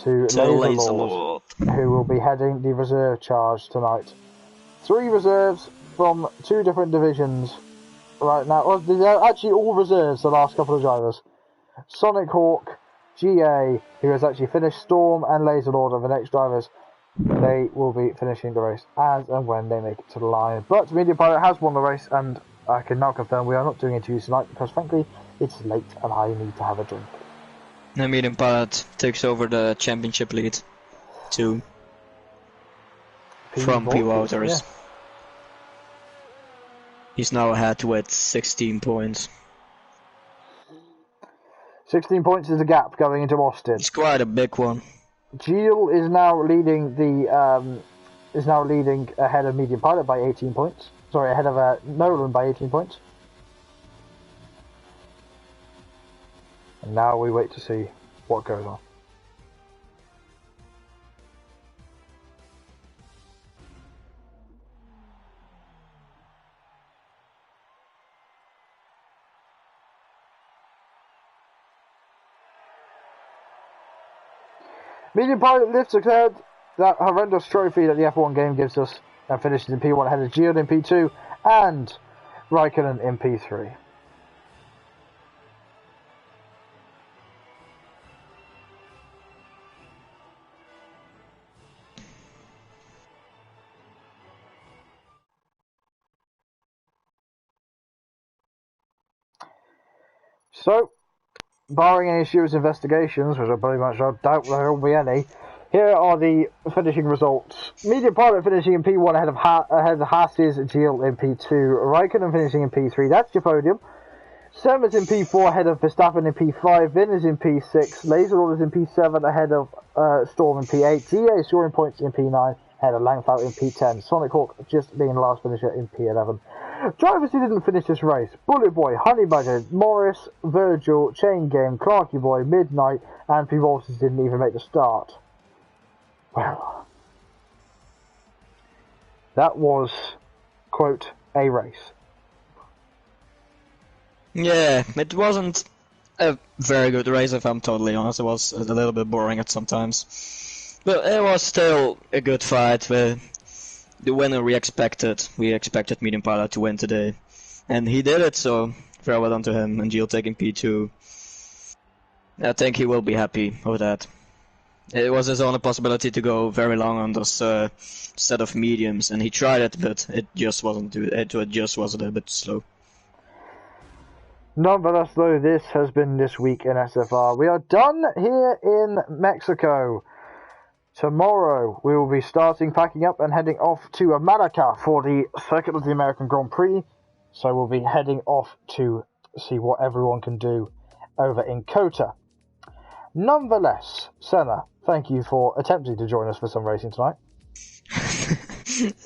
to Laser Lord, who will be heading the reserve charge tonight. 3 reserves from 2 different divisions right now. Well, they're actually all reserves, the last couple of drivers. Sonic Hawk, GA, who has actually finished, Storm and Laser Lord are the next drivers. They will be finishing the race as and when they make it to the line. But Medium Pilot has won the race, and I can now confirm we are not doing interviews tonight because frankly it's late and I need to have a drink. The Medium Pilot takes over the championship lead too from P. Wouters. Yeah. He's now ahead with 16 points. 16 points is the gap going into Austin. It's quite a big one. Gilles is now leading ahead of Medium Pilot by 18 points. Sorry, ahead of Nolan by 18 points. And now we wait to see what goes on. Medium Pilot lifts ahead that horrendous trophy that the F1 game gives us, and finishes in P1 ahead of Gio in P2 and Raikkonen in P3. So, barring any serious investigations, which I pretty much doubt there will be any, here are the finishing results. Medium Pilot finishing in P1 ahead of Haas's Gilles in P2. Raikkonen finishing in P3, that's your podium. Semmers in P4 ahead of Verstappen in P5. Vin is in P6. Laserlord is in P7 ahead of Storm in P8. GA scoring points in P9 ahead of Langfeld in P10. Sonic Hawk just being last finisher in P11. Drivers who didn't finish this race: Bullet Boy, Honey Badger, Morris, Virgil, Chain Game, Clarky Boy, Midnight, and Pivoltis didn't even make the start. Well, that was, quote, a race. Yeah, it wasn't a very good race, if I'm totally honest. It was a little bit boring at some times. But it was still a good fight. The winner we expected. We expected Medium Pilot to win today. And he did it, so very well done to him. And Gilles taking P2. I think he will be happy with that. It was his only possibility to go very long on this set of mediums, and he tried it, but it just wasn't. It just was a little bit slow. Nonetheless, though, this has been This Week in SFR. We are done here in Mexico. Tomorrow, we will be packing up and heading off to America for the Circuit of the American Grand Prix. So we'll be heading off to see what everyone can do over in COTA. Nonetheless, Senna, thank you for attempting to join us for some racing tonight.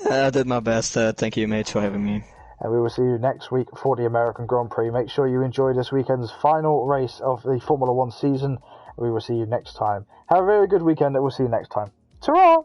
I did my best. Thank you, mate, for having me. And we will see you next week for the American Grand Prix. Make sure you enjoy this weekend's final race of the Formula 1 season. We will see you next time. Have a very good weekend, and we'll see you next time. Ta-ra!